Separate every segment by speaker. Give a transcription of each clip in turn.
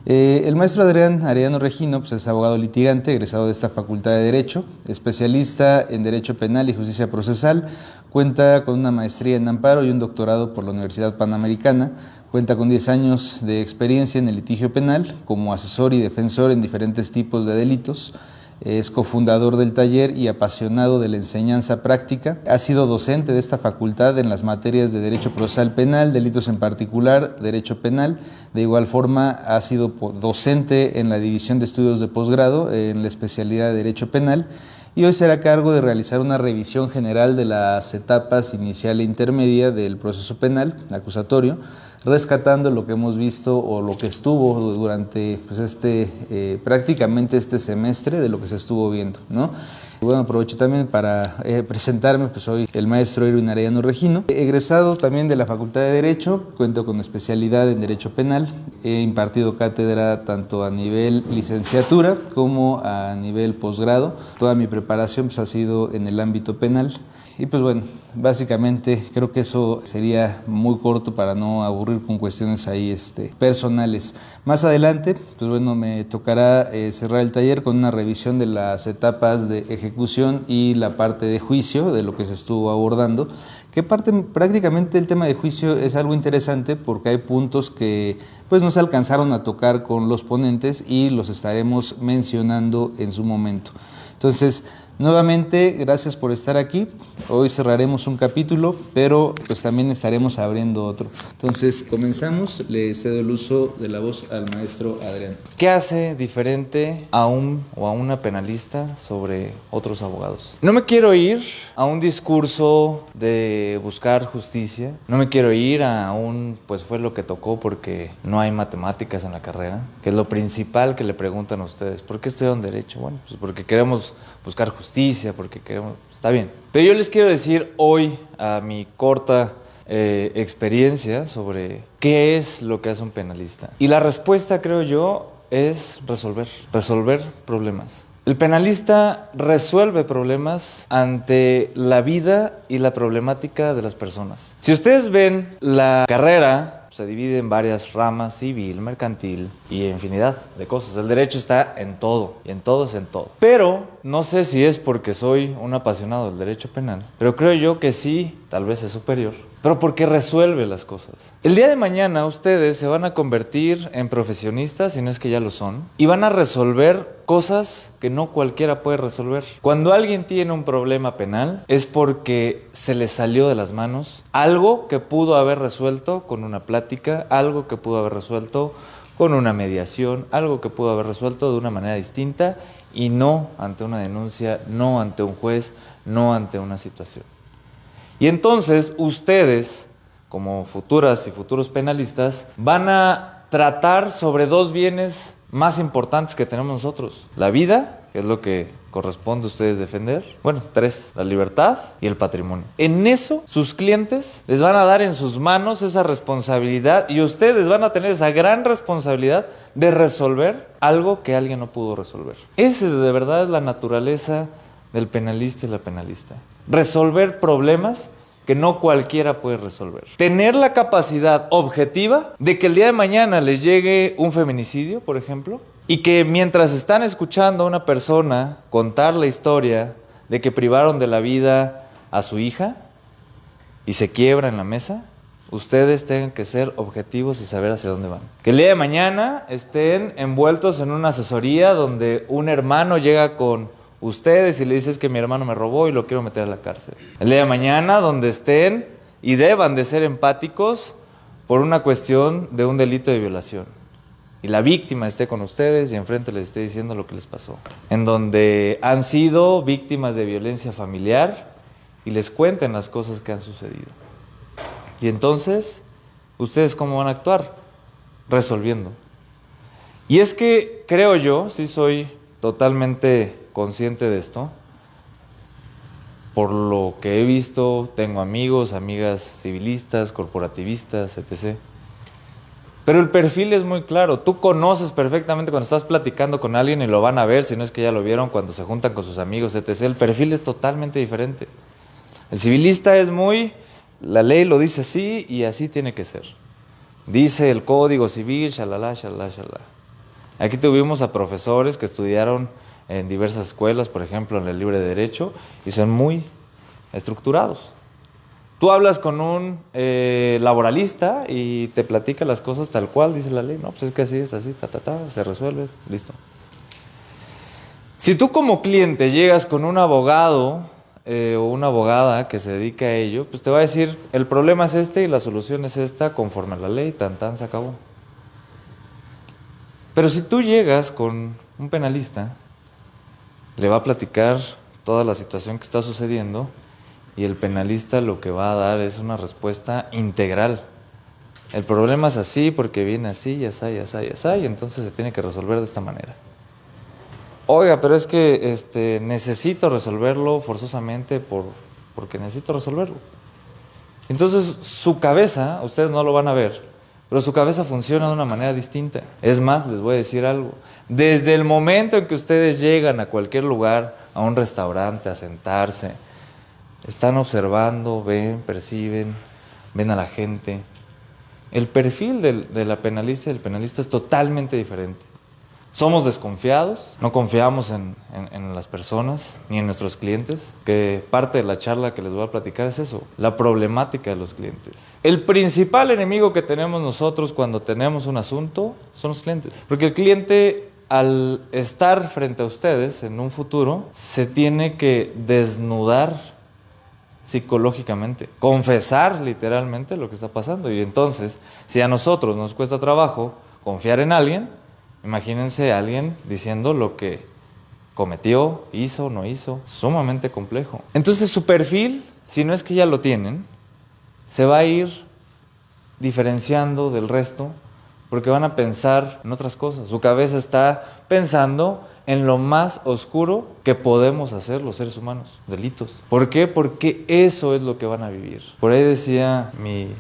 Speaker 1: El maestro Adrián Arellano Regino pues, es abogado litigante, egresado de esta Facultad de Derecho, especialista en Derecho Penal y Justicia Procesal, cuenta con una maestría en amparo y un doctorado por la Universidad Panamericana, cuenta con 10 años de experiencia en el litigio penal como asesor y defensor en diferentes tipos de delitos. Es cofundador del taller y apasionado de la enseñanza práctica. Ha sido docente de esta facultad en las materias de Derecho Procesal Penal, delitos en particular, Derecho Penal. De igual forma, ha sido docente en la División de Estudios de Posgrado en la especialidad de Derecho Penal y hoy será a cargo de realizar una revisión general de las etapas inicial e intermedia del proceso penal acusatorio, rescatando lo que hemos visto o lo que estuvo durante pues, prácticamente este semestre de lo que se estuvo viendo, ¿no? Y bueno, aprovecho también para presentarme, pues soy el maestro Irwin Arellano Regino, egresado también de la Facultad de Derecho, cuento con especialidad en Derecho Penal, he impartido cátedra tanto a nivel licenciatura como a nivel posgrado, toda mi preparación pues, ha sido en el ámbito penal. Y pues bueno, básicamente creo que eso sería muy corto para no aburrir con cuestiones ahí personales. Más adelante, pues bueno, me tocará cerrar el taller con una revisión de las etapas de ejecución y la parte de juicio, de lo que se estuvo abordando. Que prácticamente el tema de juicio es algo interesante porque hay puntos que pues no se alcanzaron a tocar con los ponentes y los estaremos mencionando en su momento. Entonces, nuevamente, gracias por estar aquí. Hoy cerraremos un capítulo, pero pues también estaremos abriendo otro. Entonces, comenzamos. Le cedo el uso de la voz al maestro Adrián.
Speaker 2: ¿Qué hace diferente a un o a una penalista sobre otros abogados? No me quiero ir a un discurso de buscar justicia. No me quiero ir a pues fue lo que tocó porque no hay matemáticas en la carrera, que es lo principal que le preguntan a ustedes. ¿Por qué estudian Derecho? Bueno, pues porque queremos buscar justicia, porque queremos... Está bien. Pero yo les quiero decir hoy, a mi corta experiencia, sobre qué es lo que hace un penalista. Y la respuesta, creo yo, es resolver problemas. El penalista resuelve problemas ante la vida y la problemática de las personas. Si ustedes ven la carrera, se divide en varias ramas: civil, mercantil y infinidad de cosas. El derecho está en todo, y en todo es en todo. Pero no sé si es porque soy un apasionado del derecho penal, pero creo yo que sí, tal vez es superior, pero porque resuelve las cosas. El día de mañana ustedes se van a convertir en profesionistas, si no es que ya lo son, y van a resolver cosas que no cualquiera puede resolver. Cuando alguien tiene un problema penal es porque se le salió de las manos algo que pudo haber resuelto con una plática, algo que pudo haber resuelto con una mediación, algo que pudo haber resuelto de una manera distinta y no ante una denuncia, no ante un juez, no ante una situación. Y entonces ustedes, como futuras y futuros penalistas, van a tratar sobre dos bienes más importantes que tenemos nosotros: la vida, que es lo que corresponde a ustedes defender. Bueno, 3, la libertad y el patrimonio. En eso, sus clientes les van a dar en sus manos esa responsabilidad y ustedes van a tener esa gran responsabilidad de resolver algo que alguien no pudo resolver. Esa de verdad es la naturaleza del penalista y la penalista. Resolver problemas que no cualquiera puede resolver. Tener la capacidad objetiva de que el día de mañana les llegue un feminicidio, por ejemplo, y que mientras están escuchando a una persona contar la historia de que privaron de la vida a su hija y se quiebra en la mesa, ustedes tengan que ser objetivos y saber hacia dónde van. Que el día de mañana estén envueltos en una asesoría donde un hermano llega con ustedes y le dices que mi hermano me robó y lo quiero meter a la cárcel. El día de mañana donde estén y deban de ser empáticos por una cuestión de un delito de violación y la víctima esté con ustedes y enfrente les esté diciendo lo que les pasó. En donde han sido víctimas de violencia familiar y les cuenten las cosas que han sucedido. Y entonces, ¿ustedes cómo van a actuar? Resolviendo. Y es que creo yo, sí soy totalmente consciente de esto, por lo que he visto, tengo amigos, amigas civilistas, corporativistas, etc. Pero el perfil es muy claro. Tú conoces perfectamente cuando estás platicando con alguien y lo van a ver, si no es que ya lo vieron cuando se juntan con sus amigos, etc. El perfil es totalmente diferente. El civilista es muy, la ley lo dice así y así tiene que ser. Dice el Código Civil, shalala, shalala, shalala. Aquí tuvimos a profesores que estudiaron en diversas escuelas, por ejemplo, en el libre derecho, y son muy estructurados. Tú hablas con un laboralista y te platica las cosas tal cual dice la ley. No, pues es que así es, así, se resuelve, listo. Si tú como cliente llegas con un abogado o una abogada que se dedica a ello, pues te va a decir, el problema es este y la solución es esta, conforme a la ley, se acabó. Pero si tú llegas con un penalista, le va a platicar toda la situación que está sucediendo y el penalista lo que va a dar es una respuesta integral. El problema es así porque viene así, y así, y así, y así, y entonces se tiene que resolver de esta manera. Oiga, pero es que necesito resolverlo forzosamente porque necesito resolverlo. Entonces su cabeza, ustedes no lo van a ver, pero su cabeza funciona de una manera distinta. Es más, les voy a decir algo. Desde el momento en que ustedes llegan a cualquier lugar, a un restaurante, a sentarse, están observando, ven, perciben, ven a la gente. El perfil de la penalista y del penalista es totalmente diferente. Somos desconfiados, no confiamos en las personas ni en nuestros clientes, que parte de la charla que les voy a platicar es eso, la problemática de los clientes. El principal enemigo que tenemos nosotros cuando tenemos un asunto son los clientes, porque el cliente al estar frente a ustedes en un futuro se tiene que desnudar psicológicamente, confesar literalmente lo que está pasando, y entonces si a nosotros nos cuesta trabajo confiar en alguien, imagínense a alguien diciendo lo que cometió, hizo, no hizo. Sumamente complejo. Entonces su perfil, si no es que ya lo tienen, se va a ir diferenciando del resto porque van a pensar en otras cosas. Su cabeza está pensando en lo más oscuro que podemos hacer los seres humanos, delitos. ¿Por qué? Porque eso es lo que van a vivir. Por ahí decía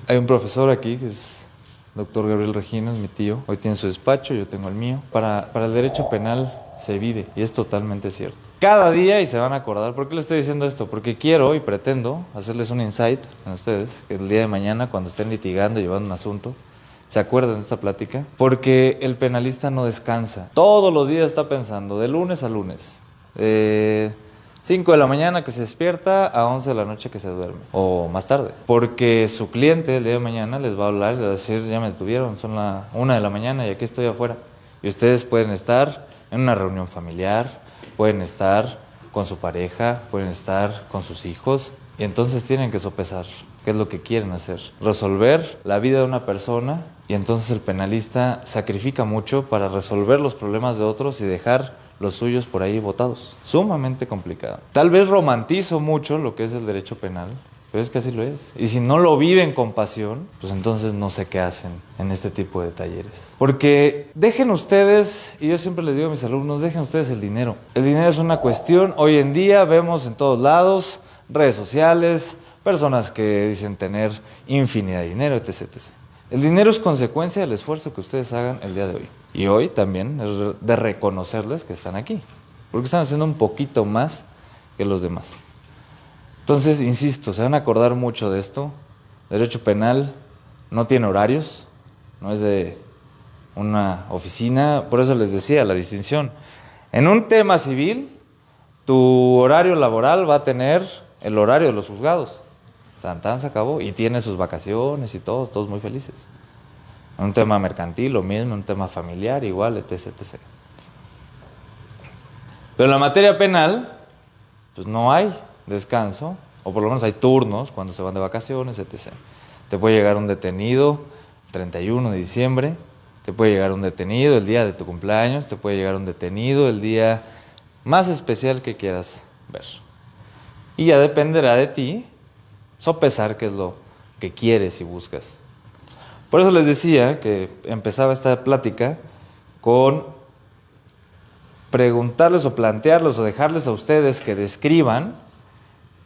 Speaker 2: hay un profesor aquí que es Doctor Gabriel Regino, es mi tío. Hoy tiene su despacho, yo tengo el mío. Para el derecho penal se vive, y es totalmente cierto. Cada día, y se van a acordar, ¿por qué les estoy diciendo esto? Porque quiero y pretendo hacerles un insight a ustedes, que el día de mañana, cuando estén litigando, llevando un asunto, se acuerden de esta plática, porque el penalista no descansa. Todos los días está pensando, de lunes a lunes. 5 de la mañana que se despierta a 11 de la noche que se duerme, o más tarde, porque su cliente el día de mañana les va a hablar y les va a decir, ya me detuvieron, son la 1 de la mañana y aquí estoy afuera. Y ustedes pueden estar en una reunión familiar, pueden estar con su pareja, pueden estar con sus hijos, y entonces tienen que sopesar qué es lo que quieren hacer, resolver la vida de una persona, y entonces el penalista sacrifica mucho para resolver los problemas de otros y dejar los suyos por ahí botados. Sumamente complicado. Tal vez romantizo mucho lo que es el derecho penal, pero es que así lo es. Y si no lo viven con pasión, pues entonces no sé qué hacen en este tipo de talleres. Porque dejen ustedes, y yo siempre les digo a mis alumnos, dejen ustedes el dinero. El dinero es una cuestión, hoy en día vemos en todos lados, redes sociales, personas que dicen tener infinidad de dinero, etc, etc. El dinero es consecuencia del esfuerzo que ustedes hagan el día de hoy. Y hoy también es de reconocerles que están aquí, porque están haciendo un poquito más que los demás. Entonces, insisto, se van a acordar mucho de esto. Derecho penal no tiene horarios, no es de una oficina, por eso les decía la distinción. En un tema civil, tu horario laboral va a tener el horario de los juzgados. Se acabó, y tiene sus vacaciones y todos muy felices. En un tema mercantil, lo mismo, en un tema familiar, igual, etc, etc. Pero en la materia penal, pues no hay descanso, o por lo menos hay turnos cuando se van de vacaciones, etc. Te puede llegar un detenido el 31 de diciembre, te puede llegar un detenido el día de tu cumpleaños, te puede llegar un detenido el día más especial que quieras ver. Y ya dependerá de ti sopesar qué es lo que quieres y buscas. Por eso les decía que empezaba esta plática con preguntarles o plantearles o dejarles a ustedes que describan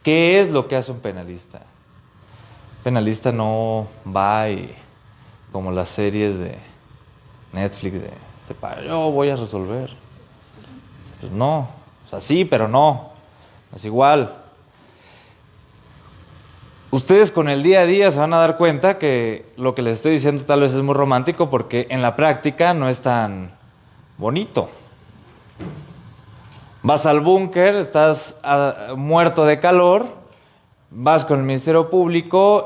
Speaker 2: qué es lo que hace un penalista. Un penalista no va y, como las series de Netflix, yo voy a resolver. Pues no, o sea, sí, pero no, es igual. Ustedes con el día a día se van a dar cuenta que lo que les estoy diciendo tal vez es muy romántico, porque en la práctica no es tan bonito. Vas al búnker, estás muerto de calor, vas con el Ministerio Público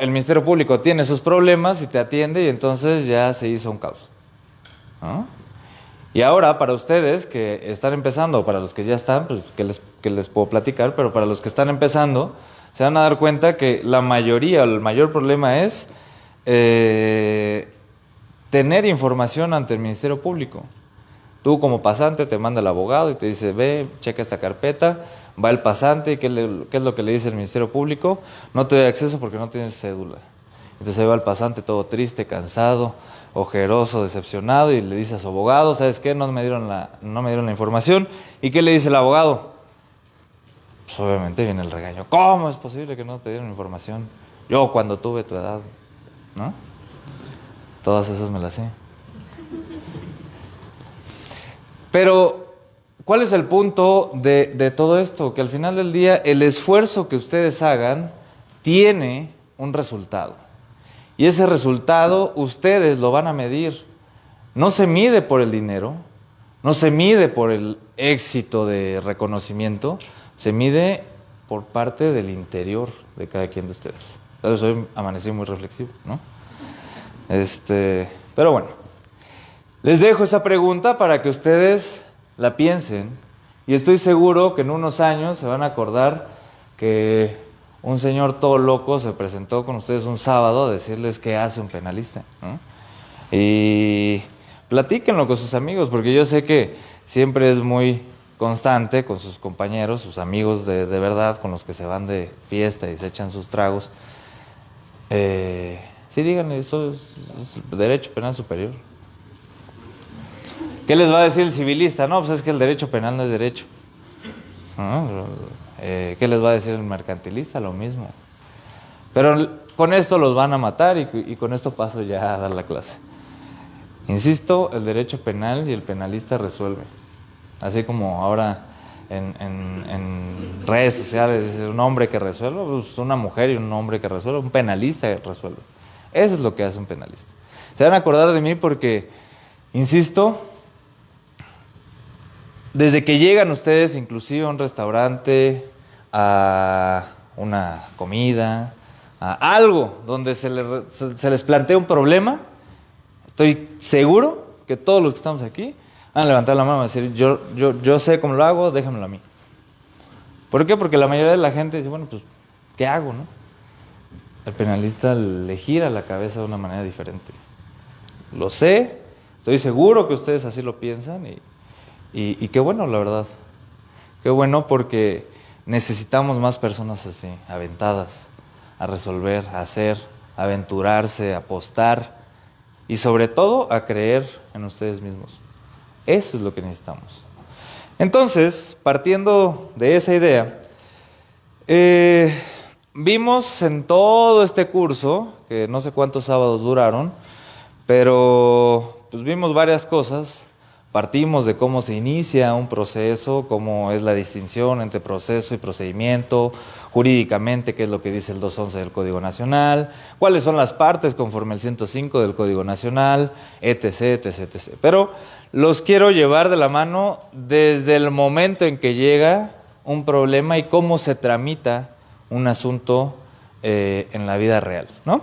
Speaker 2: tiene sus problemas y te atiende y entonces ya se hizo un caos, ¿no? Y ahora para ustedes que están empezando, para los que ya están, pues que les puedo platicar, pero para los que están empezando, se van a dar cuenta que la mayoría, el mayor problema es tener información ante el Ministerio Público. Tú como pasante te manda el abogado y te dice, ve, checa esta carpeta, va el pasante, ¿qué es lo que le dice el Ministerio Público? No te doy acceso porque no tienes cédula. Entonces ahí va el pasante todo triste, cansado, ojeroso, decepcionado y le dice a su abogado, ¿sabes qué? No me dieron la información. ¿Y qué le dice el abogado? Pues obviamente viene el regaño. ¿Cómo es posible que no te dieron información? Yo cuando tuve tu edad, ¿no? Todas esas me las sé. Pero, ¿cuál es el punto de todo esto? Que al final del día el esfuerzo que ustedes hagan tiene un resultado. Y ese resultado ustedes lo van a medir. No se mide por el dinero, no se mide por el éxito de reconocimiento, se mide por parte del interior de cada quien de ustedes. Entonces hoy amanecí muy reflexivo, ¿no? Pero bueno. Les dejo esa pregunta para que ustedes la piensen y estoy seguro que en unos años se van a acordar que un señor todo loco se presentó con ustedes un sábado a decirles qué hace un penalista, ¿no? Y platíquenlo con sus amigos porque yo sé que siempre es muy constante con sus compañeros, sus amigos de verdad con los que se van de fiesta y se echan sus tragos. Sí, díganle, eso es derecho penal superior. ¿Qué les va a decir el civilista? No, pues es que el derecho penal no es derecho. ¿No? ¿Qué les va a decir el mercantilista? Lo mismo. Pero con esto los van a matar y con esto paso ya a dar la clase. Insisto, el derecho penal y el penalista resuelve. Así como ahora en redes sociales es un hombre que resuelve, pues una mujer y un hombre que resuelve, un penalista que resuelve. Eso es lo que hace un penalista. Se van a acordar de mí porque, insisto, desde que llegan ustedes inclusive a un restaurante, a una comida, a algo donde se les plantea un problema, estoy seguro que todos los que estamos aquí van a levantar la mano y decir, yo sé cómo lo hago, déjamelo a mí. ¿Por qué? Porque la mayoría de la gente dice, bueno, pues, ¿qué hago, no? El penalista le gira la cabeza de una manera diferente. Lo sé, estoy seguro que ustedes así lo piensan y qué bueno, la verdad. Qué bueno porque necesitamos más personas así, aventadas, a resolver, a hacer, a aventurarse, a apostar y sobre todo a creer en ustedes mismos. Eso es lo que necesitamos. Entonces, partiendo de esa idea, vimos en todo este curso, que no sé cuántos sábados duraron, pero pues vimos varias cosas. Partimos de cómo se inicia un proceso, cómo es la distinción entre proceso y procedimiento, jurídicamente qué es lo que dice el 211 del Código Nacional, cuáles son las partes conforme el 105 del Código Nacional, etc., etc., etc. Pero los quiero llevar de la mano desde el momento en que llega un problema y cómo se tramita un asunto en la vida real, ¿no?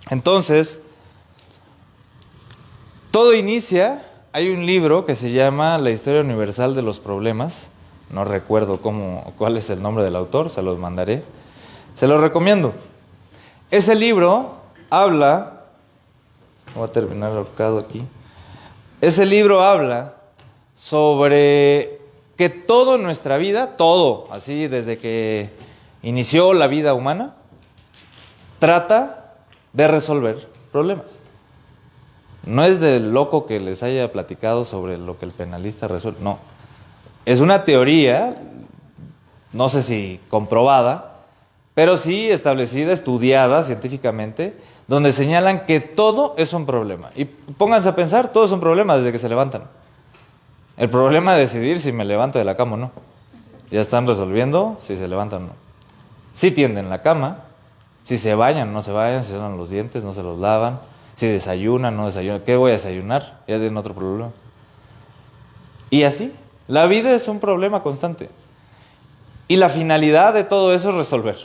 Speaker 2: Entonces, todo inicia. Hay un libro que se llama La Historia Universal de los Problemas. No recuerdo cuál es el nombre del autor, se los mandaré. Se los recomiendo. Ese libro habla... Voy a terminar ahorcado aquí. Ese libro habla sobre que todo en nuestra vida, todo, así desde que inició la vida humana, trata de resolver problemas. No es del loco que les haya platicado sobre lo que el penalista resuelve, no. Es una teoría, no sé si comprobada, pero sí establecida, estudiada científicamente, donde señalan que todo es un problema. Y pónganse a pensar, todo es un problema desde que se levantan. El problema es decidir si me levanto de la cama o no. Ya están resolviendo si se levantan o no. Si tienden la cama, si se bañan o no se bañan, si se lavan los dientes, no se los lavan. Si desayunan, no desayunan. ¿Qué voy a desayunar? Ya tienen otro problema. Y así, la vida es un problema constante. Y la finalidad de todo eso es resolver,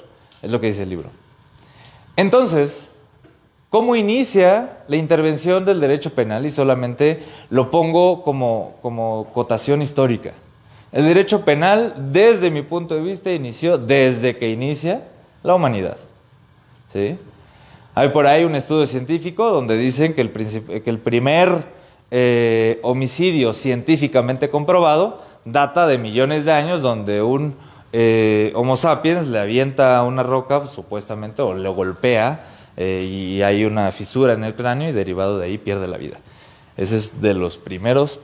Speaker 2: es lo que dice el libro. Entonces, ¿cómo inicia la intervención del derecho penal? Y solamente lo pongo como cotación histórica. El derecho penal, desde mi punto de vista, inició desde que inicia la humanidad. ¿Sí? Hay por ahí un estudio científico donde dicen que el primer homicidio científicamente comprobado data de millones de años, donde un Homo sapiens le avienta una roca, supuestamente, o le golpea, y hay una fisura en el cráneo y derivado de ahí pierde la vida. Ese es de los primeros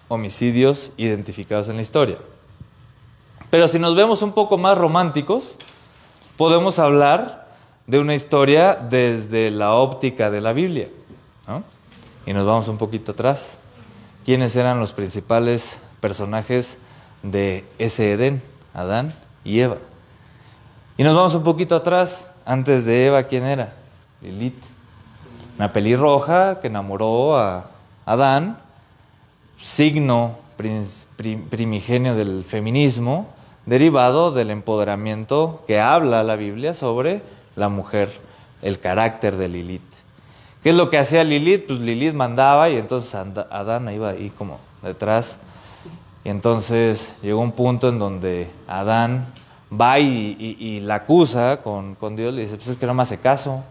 Speaker 2: homicidios identificados en la historia. Pero si nos vemos un poco más románticos, podemos hablar de una historia desde la óptica de la Biblia, ¿no? Y nos vamos un poquito atrás. ¿Quiénes eran los principales personajes de ese Edén? Adán y Eva. Y nos vamos un poquito atrás. Antes de Eva, ¿quién era? Lilith. Una pelirroja que enamoró a Adán, signo primigenio del feminismo, derivado del empoderamiento que habla la Biblia sobre la mujer, el carácter de Lilith. ¿Qué es lo que hacía Lilith? Pues Lilith mandaba y entonces Adán iba ahí como detrás. Y entonces llegó un punto en donde Adán va y la acusa con Dios, le dice, pues es que no me hace caso,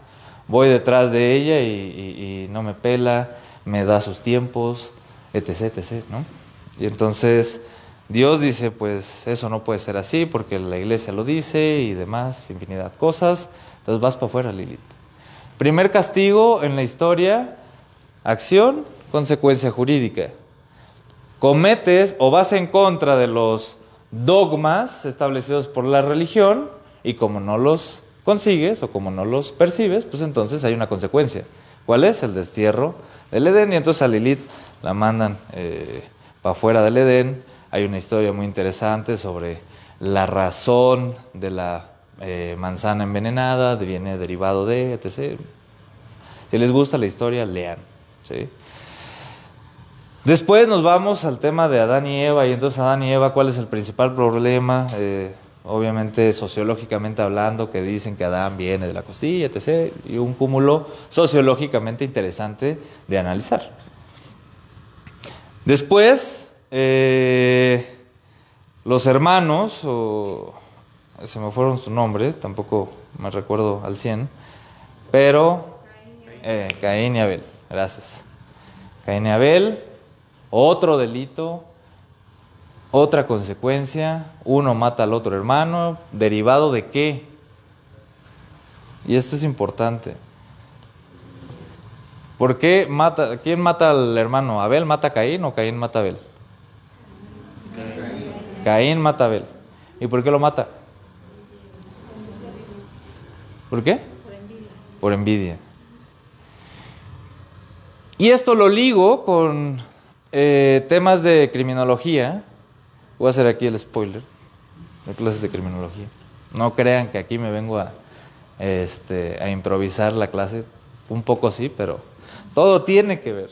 Speaker 2: voy detrás de ella y no me pela, me da sus tiempos, etc., etc., ¿no? Y entonces Dios dice, pues eso no puede ser así porque la iglesia lo dice y demás, infinidad de cosas. Entonces vas para afuera, Lilith. Primer castigo en la historia, acción, consecuencia jurídica. Cometes o vas en contra de los dogmas establecidos por la religión y como no los consigues o como no los percibes, pues entonces hay una consecuencia. ¿Cuál es? El destierro del Edén. Y entonces a Lilith la mandan para afuera del Edén. Hay una historia muy interesante sobre la razón de la manzana envenenada, viene derivado de, etc. Si les gusta la historia, lean, ¿sí? Después nos vamos al tema de Adán y Eva, y entonces Adán y Eva, ¿cuál es el principal problema? Obviamente sociológicamente hablando, que dicen que Adán viene de la costilla, etc. Y un cúmulo sociológicamente interesante de analizar. Después, los hermanos, se me fueron su nombre, tampoco me recuerdo al 100, pero Caín y Abel, gracias. Caín y Abel, otro delito, otra consecuencia, uno mata al otro hermano, ¿derivado de qué? Y esto es importante. ¿Por qué mata? ¿Quién mata al hermano? ¿Abel mata a Caín o Caín mata a Abel? Caín mata a Abel. ¿Y por qué lo mata? ¿Por qué? Por envidia. Y esto lo ligo con temas de criminología. Voy a hacer aquí el spoiler de clases de criminología. No crean que aquí me vengo a improvisar la clase. Un poco sí, pero todo tiene que ver.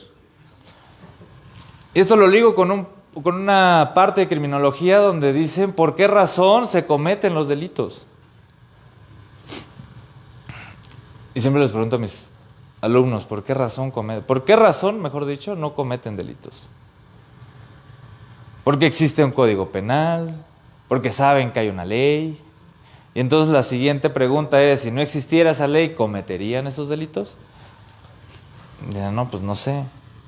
Speaker 2: Esto lo ligo con una parte de criminología donde dicen por qué razón se cometen los delitos. Y siempre les pregunto a mis alumnos, ¿por qué razón, mejor dicho, no cometen delitos? Porque existe un código penal, porque saben que hay una ley. Y entonces la siguiente pregunta es, si no existiera esa ley, ¿cometerían esos delitos? Ya, no, pues no sé.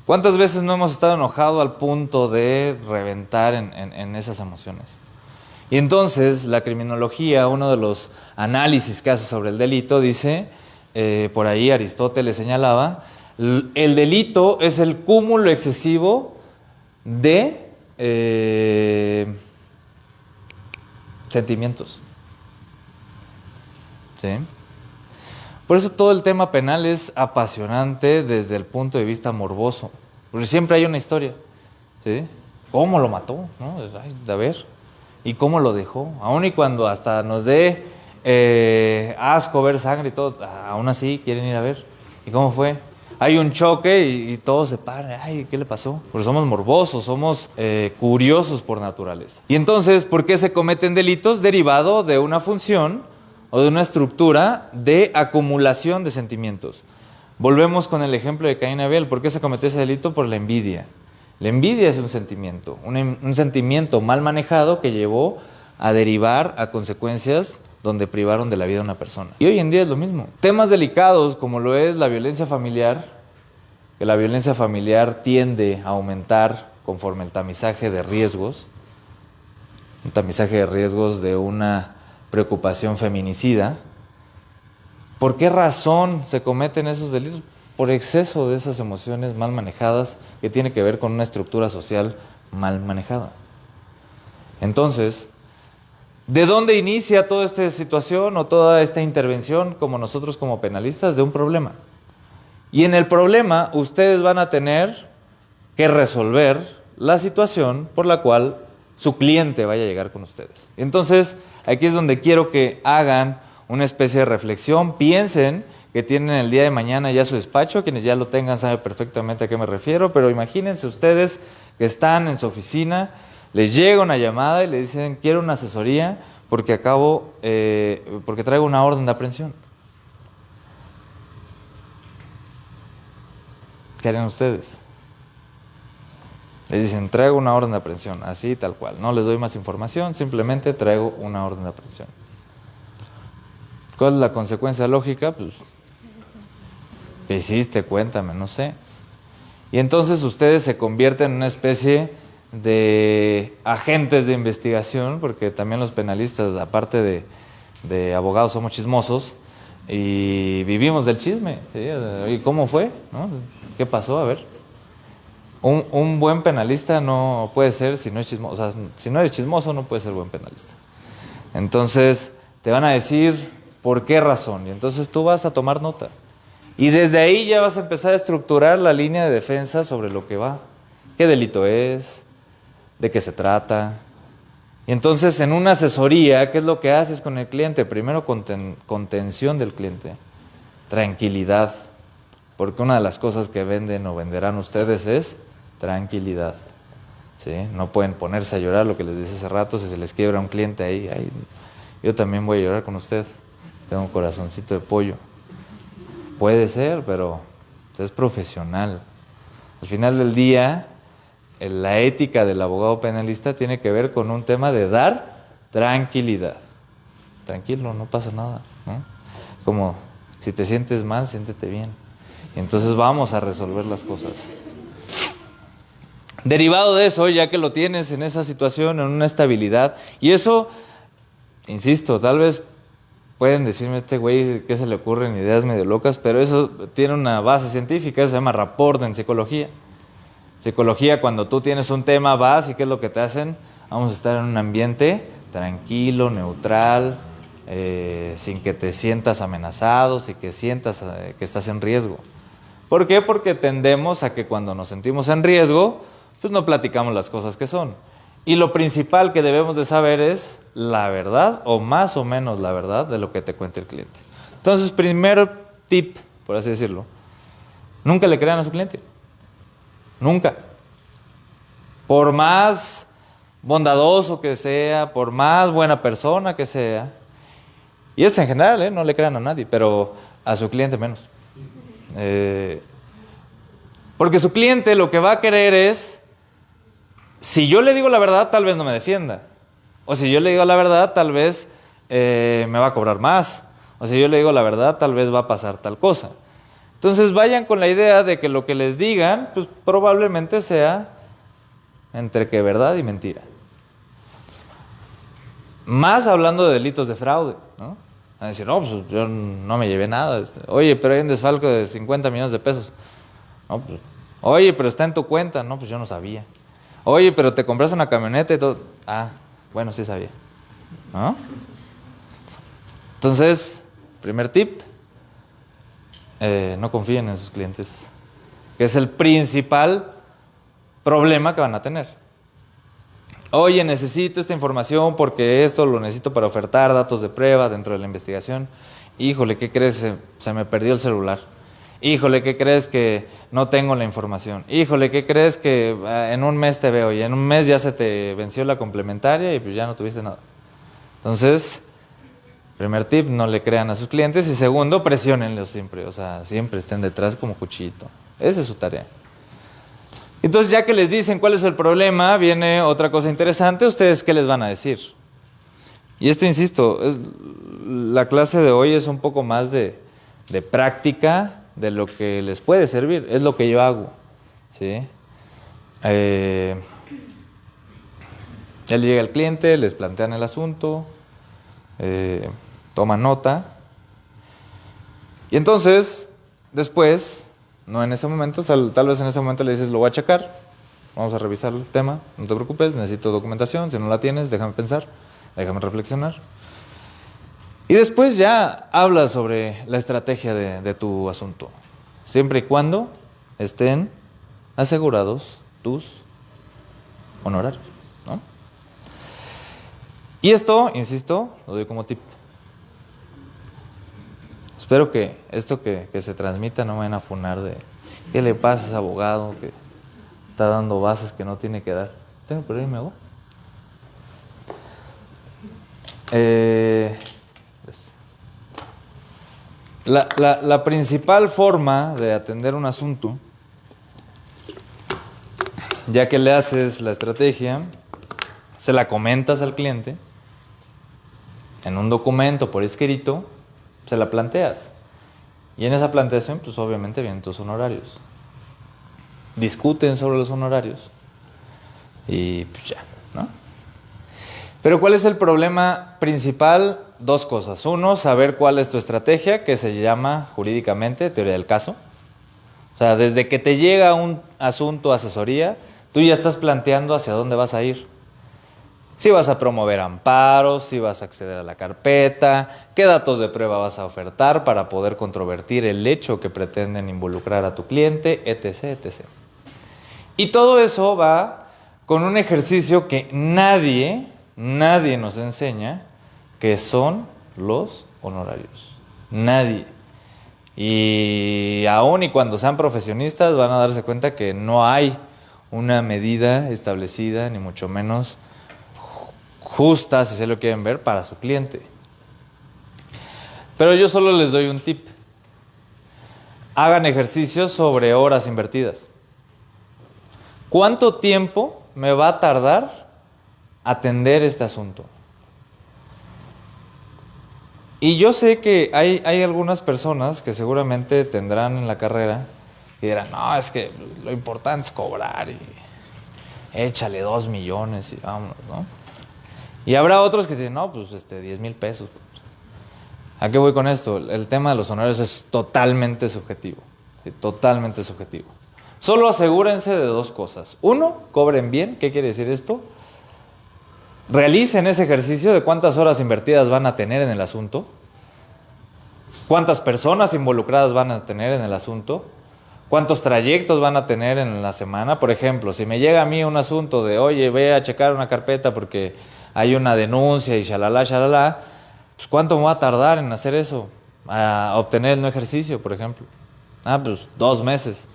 Speaker 2: ¿Cuántas veces no hemos estado enojados al punto de reventar en esas emociones? Y entonces la criminología, uno de los análisis que hace sobre el delito, dice, por ahí Aristóteles señalaba, el delito es el cúmulo excesivo de sentimientos. ¿Sí? Por eso todo el tema penal es apasionante desde el punto de vista morboso. Porque siempre hay una historia. ¿Sí? ¿Cómo lo mató? ¿No? Ay, a ver. ¿Y cómo lo dejó? Aún y cuando hasta nos dé asco ver sangre y todo, aún así quieren ir a ver. ¿Y cómo fue? hay un choque y todos se paran. Ay, ¿qué le pasó? Porque somos morbosos, somos curiosos por naturaleza. Y entonces, ¿por qué se cometen delitos? Derivado de una función o de una estructura de acumulación de sentimientos. Volvemos con el ejemplo de Caín y Abel. ¿Por qué se cometió ese delito? Por la envidia. La envidia es un sentimiento, un sentimiento mal manejado que llevó a derivar a consecuencias donde privaron de la vida a una persona. Y hoy en día es lo mismo. Temas delicados como lo es la violencia familiar, que la violencia familiar tiende a aumentar conforme el tamizaje de riesgos, un tamizaje de riesgos de una preocupación feminicida. ¿Por qué razón se cometen esos delitos? Por exceso de esas emociones mal manejadas que tiene que ver con una estructura social mal manejada. Entonces, ¿de dónde inicia toda esta situación o toda esta intervención como nosotros como penalistas? De un problema. Y en el problema ustedes van a tener que resolver la situación por la cual su cliente vaya a llegar con ustedes. Entonces, aquí es donde quiero que hagan una especie de reflexión, piensen que tienen el día de mañana ya su despacho, quienes ya lo tengan saben perfectamente a qué me refiero, pero imagínense ustedes que están en su oficina, les llega una llamada y le dicen, quiero una asesoría porque porque traigo una orden de aprehensión. ¿Qué harían ustedes? Les dicen, traigo una orden de aprehensión, así tal cual. No les doy más información, simplemente traigo una orden de aprehensión. ¿Cuál es la consecuencia lógica? Pues, ¿qué hiciste? Cuéntame, no sé. Y entonces ustedes se convierten en una especie de agentes de investigación, porque también los penalistas, aparte de abogados, somos chismosos y vivimos del chisme. ¿Sí? ¿Y cómo fue? ¿No? ¿Qué pasó? A ver. Un buen penalista no puede ser si no es chismoso. O sea, si no eres chismoso, no puedes ser buen penalista. Entonces, te van a decir por qué razón. Y entonces tú vas a tomar nota. Y desde ahí ya vas a empezar a estructurar la línea de defensa sobre lo que va. ¿Qué delito es? ¿De qué se trata? Y entonces, en una asesoría, ¿qué es lo que haces con el cliente? Primero, contención del cliente. Tranquilidad. Porque una de las cosas que venden o venderán ustedes es tranquilidad. ¿Sí? No pueden ponerse a llorar, lo que les dije hace rato, si se les quiebra un cliente ahí, yo también voy a llorar con usted. Tengo un corazoncito de pollo. Puede ser, pero es profesional. Al final del día, la ética del abogado penalista tiene que ver con un tema de dar tranquilidad. Tranquilo, no pasa nada, ¿no? Como si te sientes mal, siéntete bien. Entonces vamos a resolver las cosas. Derivado de eso, ya que lo tienes en esa situación, en una estabilidad, y eso, insisto, tal vez pueden decirme este güey qué se le ocurren ideas medio locas, pero eso tiene una base científica, eso se llama rapport en psicología. Psicología, cuando tú tienes un tema, vas y ¿qué es lo que te hacen? Vamos a estar en un ambiente tranquilo, neutral, sin que te sientas amenazado, sin que sientas que estás en riesgo. ¿Por qué? Porque tendemos a que cuando nos sentimos en riesgo, pues no platicamos las cosas que son. Y lo principal que debemos de saber es la verdad, o más o menos la verdad, de lo que te cuenta el cliente. Entonces, primer tip, por así decirlo, nunca le crean a su cliente. Nunca. Por más bondadoso que sea, por más buena persona que sea, y es en general, no le crean a nadie, pero a su cliente menos. Porque su cliente lo que va a querer es, si yo le digo la verdad, tal vez no me defienda. O si yo le digo la verdad, tal vez me va a cobrar más. O si yo le digo la verdad, tal vez va a pasar tal cosa. Entonces vayan con la idea de que lo que les digan, pues probablemente sea entre que verdad y mentira. Más hablando de delitos de fraude, ¿no? A decir, no, pues yo no me llevé nada. Oye, pero hay un desfalco de 50 millones de pesos. No, pues, oye, pero está en tu cuenta. No, pues yo no sabía. Oye, pero te compraste una camioneta y todo. Ah, bueno, sí sabía, ¿no? Entonces, primer tip, no confíen en sus clientes, que es el principal problema que van a tener. Oye, necesito esta información porque esto lo necesito para ofertar datos de prueba dentro de la investigación. Híjole, ¿qué crees? Se me perdió el celular. Híjole, ¿qué crees que no tengo la información? Híjole, ¿qué crees que en un mes te veo y en un mes ya se te venció la complementaria y pues ya no tuviste nada? Entonces, primer tip, no le crean a sus clientes. Y segundo, presiónenlos siempre. O sea, siempre estén detrás como cuchillito. Esa es su tarea. Entonces, ya que les dicen cuál es el problema, viene otra cosa interesante. ¿Ustedes qué les van a decir? Y esto, insisto, la clase de hoy es un poco más de práctica de lo que les puede servir. Es lo que yo hago, ¿sí? Ya le llega el cliente, les plantean el asunto, toman nota. Y entonces, después, no en ese momento, tal vez en ese momento le dices, lo voy a checar, vamos a revisar el tema, no te preocupes, necesito documentación, si no la tienes, déjame pensar, déjame reflexionar. Y después ya hablas sobre la estrategia de tu asunto, siempre y cuando estén asegurados tus honorarios, ¿no? Y esto, insisto, lo doy como tip. Espero que esto que se transmita no me vayan a funar de ¿qué le pasa a ese abogado que está dando bases que no tiene que dar? ¿Tengo por ahí mi agua? La principal forma de atender un asunto, ya que le haces la estrategia, se la comentas al cliente, en un documento por escrito, se la planteas. Y en esa planteación, pues obviamente vienen tus honorarios. Discuten sobre los honorarios y pues ya, ¿no? Pero ¿cuál es el problema principal? Dos cosas. Uno, saber cuál es tu estrategia, que se llama jurídicamente teoría del caso. O sea, desde que te llega un asunto, asesoría, tú ya estás planteando hacia dónde vas a ir. Si vas a promover amparos, si vas a acceder a la carpeta, qué datos de prueba vas a ofertar para poder controvertir el hecho que pretenden involucrar a tu cliente, etc., etc. Y todo eso va con un ejercicio que nadie nos enseña, que son los honorarios. Nadie. Y aún y cuando sean profesionistas van a darse cuenta que no hay una medida establecida, ni mucho menos justa, si se lo quieren ver, para su cliente. Pero yo solo les doy un tip. Hagan ejercicios sobre horas invertidas. ¿Cuánto tiempo me va a tardar atender este asunto? Y yo sé que hay algunas personas que seguramente tendrán en la carrera y dirán, no, es que lo importante es cobrar y échale 2 millones y vámonos, ¿no? Y habrá otros que dicen, no, pues 10,000 pesos. ¿A qué voy con esto? El tema de los honorarios es totalmente subjetivo. Totalmente subjetivo. Solo asegúrense de dos cosas. Uno, cobren bien. ¿Qué quiere decir esto? Realicen ese ejercicio de cuántas horas invertidas van a tener en el asunto, cuántas personas involucradas van a tener en el asunto, cuántos trayectos van a tener en la semana. Por ejemplo, si me llega a mí un asunto de, oye, ve a checar una carpeta porque hay una denuncia y shalala, pues ¿cuánto me va a tardar en hacer eso? A obtener el no ejercicio, por ejemplo. Pues 2 meses.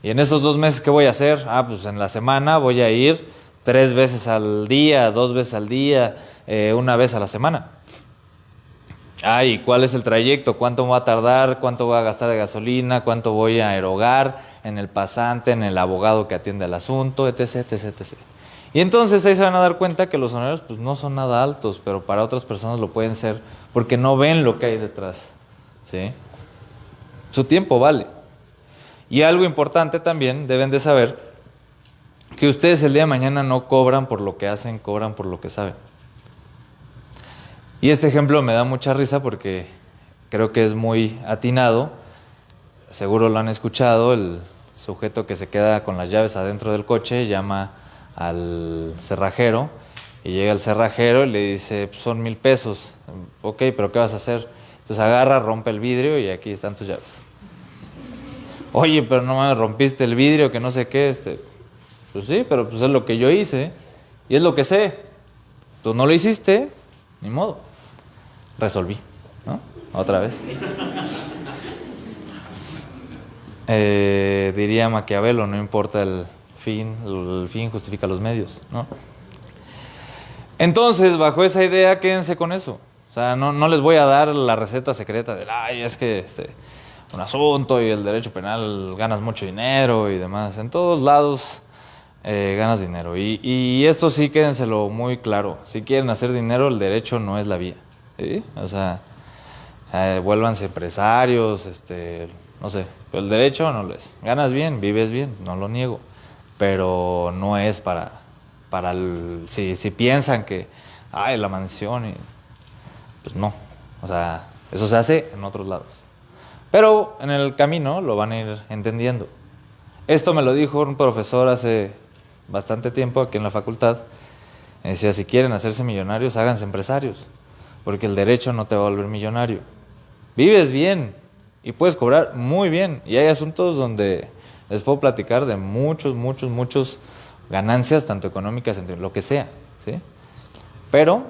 Speaker 2: Y en esos 2 meses, ¿qué voy a hacer? Pues en la semana voy a ir 3 veces al día, 2 veces al día, 1 vez a la semana. ¿Y cuál es el trayecto? ¿Cuánto me va a tardar? ¿Cuánto voy a gastar de gasolina? ¿Cuánto voy a erogar en el pasante, en el abogado que atiende el asunto, etc., etc., etc.? Y entonces ahí se van a dar cuenta que los honorarios pues no son nada altos, pero para otras personas lo pueden ser porque no ven lo que hay detrás, ¿sí? Su tiempo vale. Y algo importante también, deben de saber que ustedes el día de mañana no cobran por lo que hacen, cobran por lo que saben. Y este ejemplo me da mucha risa porque creo que es muy atinado. Seguro lo han escuchado, el sujeto que se queda con las llaves adentro del coche llama al cerrajero y llega el cerrajero y le dice, pues son 1,000 pesos. Ok, pero ¿qué vas a hacer? Entonces agarra, rompe el vidrio y aquí están tus llaves. Oye, pero no me rompiste el vidrio, que no sé qué. Pues sí, pero pues es lo que yo hice y es lo que sé. Tú no lo hiciste, ni modo. Resolví, ¿no? Otra vez. Diría Maquiavelo, no importa el fin justifica los medios, ¿no? Entonces, bajo esa idea, quédense con eso. O sea, no les voy a dar la receta secreta de, ay, es que un asunto y el derecho penal ganas mucho dinero y demás. En todos lados ganas dinero. Y esto sí, quédenselo muy claro. Si quieren hacer dinero, el derecho no es la vía, ¿sí? O sea, vuélvanse empresarios, no sé. Pero el derecho no lo es. Ganas bien, vives bien, no lo niego. Pero no es si piensan que, ay, la mansión, pues no. O sea, eso se hace en otros lados. Pero en el camino lo van a ir entendiendo. Esto me lo dijo un profesor hace bastante tiempo aquí en la facultad. Me decía, si quieren hacerse millonarios, háganse empresarios. Porque el derecho no te va a volver millonario. Vives bien y puedes cobrar muy bien. Y hay asuntos donde les puedo platicar de muchos ganancias, tanto económicas, entre lo que sea, ¿sí? Pero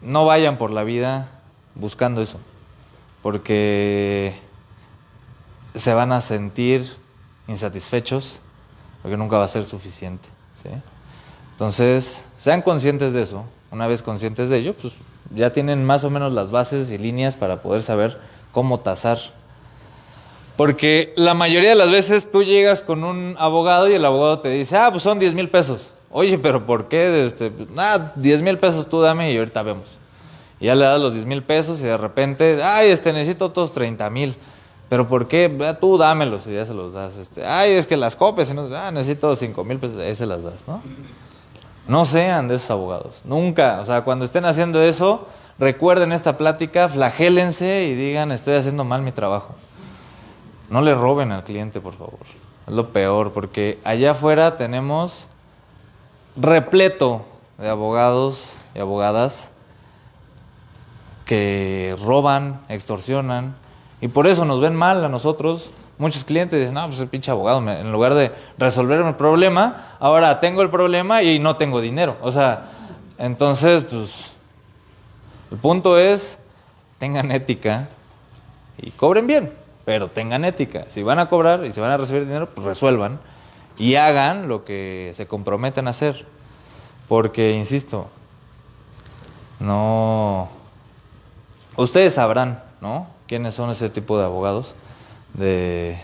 Speaker 2: no vayan por la vida buscando eso. Porque se van a sentir insatisfechos porque nunca va a ser suficiente, ¿sí? Entonces, sean conscientes de eso. Una vez conscientes de ello, pues ya tienen más o menos las bases y líneas para poder saber cómo tasar. Porque la mayoría de las veces tú llegas con un abogado y el abogado te dice, pues son 10,000 pesos. Oye, ¿pero por qué? 10,000 pesos tú dame y ahorita vemos. Y ya le das los 10,000 pesos y de repente, necesito otros 30,000. ¿Pero por qué? Tú dámelos y ya se los das. Es que las copias, necesito 5,000 pesos, ahí se las das, ¿no? No sean de esos abogados, nunca. O sea, cuando estén haciendo eso, recuerden esta plática, flagélense y digan, estoy haciendo mal mi trabajo. No le roben al cliente, por favor. Es lo peor, porque allá afuera tenemos repleto de abogados y abogadas que roban, extorsionan, y por eso nos ven mal a nosotros. Muchos clientes dicen, pues el pinche abogado, en lugar de resolverme el problema, ahora tengo el problema y no tengo dinero. O sea, entonces, pues, el punto es, tengan ética y cobren bien, pero tengan ética. Si van a cobrar y si van a recibir dinero, pues resuelvan y hagan lo que se comprometen a hacer. Porque, insisto, no... Ustedes sabrán, ¿no?, quiénes son ese tipo de abogados donde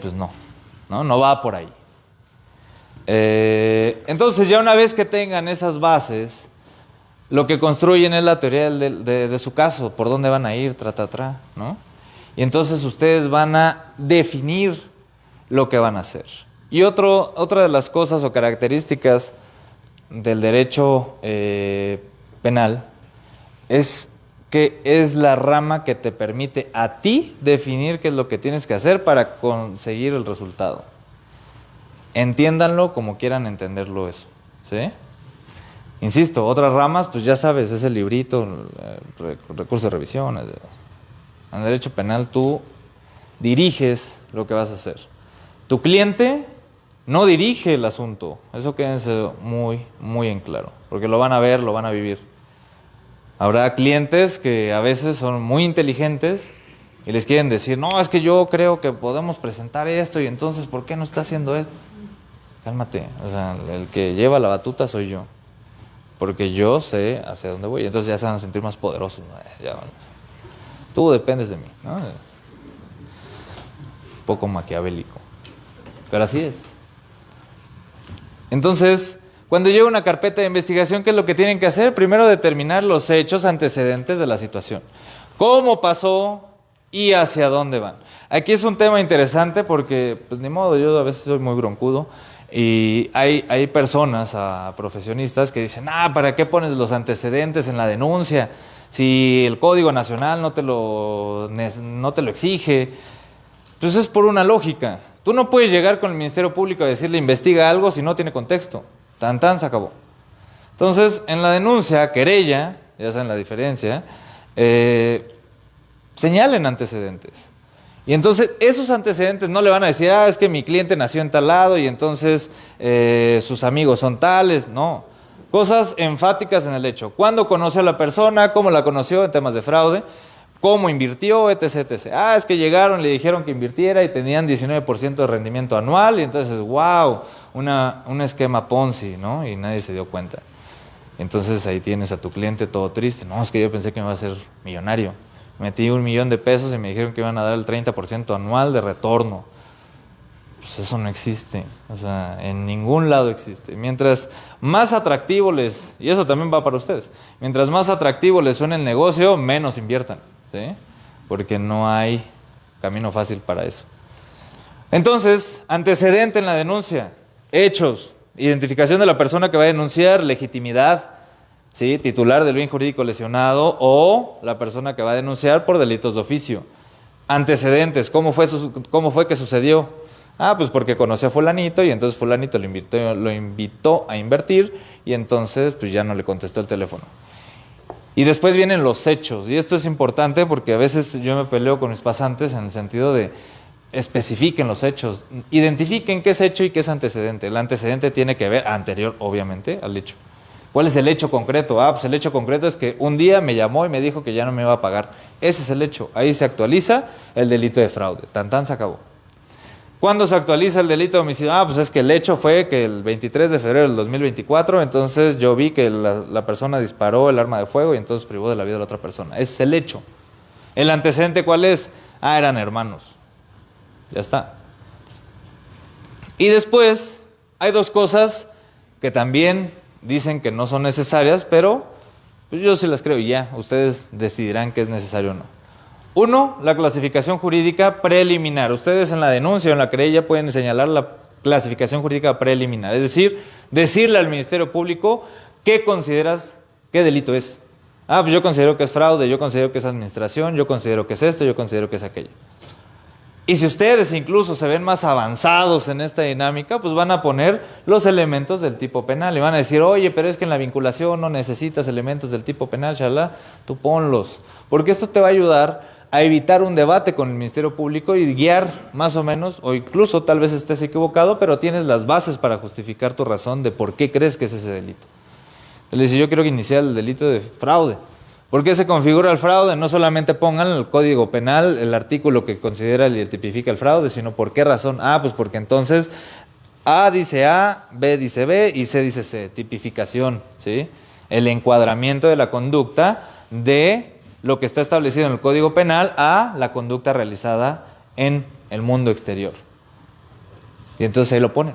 Speaker 2: pues no va por ahí. Entonces ya una vez que tengan esas bases, lo que construyen es la teoría de su caso, por dónde van a ir, ¿no? Y entonces ustedes van a definir lo que van a hacer. Y otra de las cosas o características del derecho penal es que es la rama que te permite a ti definir qué es lo que tienes que hacer para conseguir el resultado. Entiéndanlo como quieran entenderlo eso, ¿sí? Insisto, otras ramas, pues ya sabes, es el librito, el recurso de revisión. En el derecho penal tú diriges lo que vas a hacer. Tu cliente no dirige el asunto. Eso quédense muy, muy en claro, porque lo van a ver, lo van a vivir. Habrá clientes que a veces son muy inteligentes y les quieren decir, no, es que yo creo que podemos presentar esto y entonces, ¿por qué no está haciendo esto? Cálmate, o sea, el que lleva la batuta soy yo, porque yo sé hacia dónde voy, entonces ya se van a sentir más poderosos, ¿no? Tú dependes de mí, ¿no? Un poco maquiavélico, pero así es. Entonces, cuando llega una carpeta de investigación, ¿qué es lo que tienen que hacer? Primero, determinar los hechos antecedentes de la situación. ¿Cómo pasó y hacia dónde van? Aquí es un tema interesante porque, pues ni modo, yo a veces soy muy broncudo y hay personas, profesionistas que dicen, ¿para qué pones los antecedentes en la denuncia? Si el Código Nacional no te lo exige. Entonces es por una lógica. Tú no puedes llegar con el Ministerio Público a decirle investiga algo si no tiene contexto. Tan, se acabó. Entonces, en la denuncia, querella, ya saben la diferencia, señalen antecedentes. Y entonces, esos antecedentes no le van a decir, es que mi cliente nació en tal lado y entonces sus amigos son tales. No. Cosas enfáticas en el hecho. ¿Cuándo conoció a la persona? ¿Cómo la conoció en temas de fraude? ¿Cómo invirtió? Etc, etc. Ah, es que llegaron, le dijeron que invirtiera y tenían 19% de rendimiento anual y entonces, wow, un esquema Ponzi, ¿no? Y nadie se dio cuenta. Entonces ahí tienes a tu cliente todo triste. No, es que yo pensé que me iba a ser millonario. Metí $1,000,000 y me dijeron que iban a dar el 30% anual de retorno. Pues eso no existe. O sea, en ningún lado existe. Mientras más atractivo les, y eso también va para ustedes, mientras más atractivo les suene el negocio, menos inviertan, ¿sí? Porque no hay camino fácil para eso. Entonces, antecedente en la denuncia, hechos, identificación de la persona que va a denunciar, legitimidad, ¿sí? Titular del bien jurídico lesionado o la persona que va a denunciar por delitos de oficio. Antecedentes, ¿cómo fue que sucedió? Ah, pues porque conoció a fulanito y entonces fulanito lo invitó a invertir y entonces pues ya no le contestó el teléfono. Y después vienen los hechos, y esto es importante porque a veces yo me peleo con mis pasantes en el sentido de especifiquen los hechos, identifiquen qué es hecho y qué es antecedente. El antecedente tiene que ver, anterior obviamente, al hecho. ¿Cuál es el hecho concreto? Ah, pues el hecho concreto es que un día me llamó y me dijo que ya no me iba a pagar. Ese es el hecho. Ahí se actualiza el delito de fraude. Tan tan se acabó. ¿Cuándo se actualiza el delito de homicidio? Ah, pues es que el hecho fue que el 23 de febrero del 2024, entonces yo vi que la persona disparó el arma de fuego y entonces privó de la vida a la otra persona. Ese es el hecho. ¿El antecedente cuál es? Ah, eran hermanos. Ya está. Y después hay dos cosas que también dicen que no son necesarias, pero pues yo sí las creo y ya, ustedes decidirán qué es necesario o no. Uno, la clasificación jurídica preliminar. Ustedes en la denuncia o en la querella pueden señalar la clasificación jurídica preliminar, es decir, decirle al Ministerio Público qué consideras, qué delito es. Ah, pues yo considero que es fraude, yo considero que es administración, yo considero que es esto, yo considero que es aquello. Y si ustedes incluso se ven más avanzados en esta dinámica, pues van a poner los elementos del tipo penal y van a decir, oye, pero es que en la vinculación no necesitas elementos del tipo penal, shalá, tú ponlos. Porque esto te va a ayudar a evitar un debate con el Ministerio Público y guiar más o menos, o incluso tal vez estés equivocado, pero tienes las bases para justificar tu razón de por qué crees que es ese delito. Entonces le dice, yo quiero iniciar el delito de fraude. ¿Por qué se configura el fraude? No solamente pongan en el Código Penal el artículo que considera y tipifica el fraude, sino por qué razón. Ah, pues porque entonces A dice A, B dice B y C dice C. Tipificación, ¿sí? El encuadramiento de la conducta de lo que está establecido en el Código Penal a la conducta realizada en el mundo exterior. Y entonces ahí lo ponen.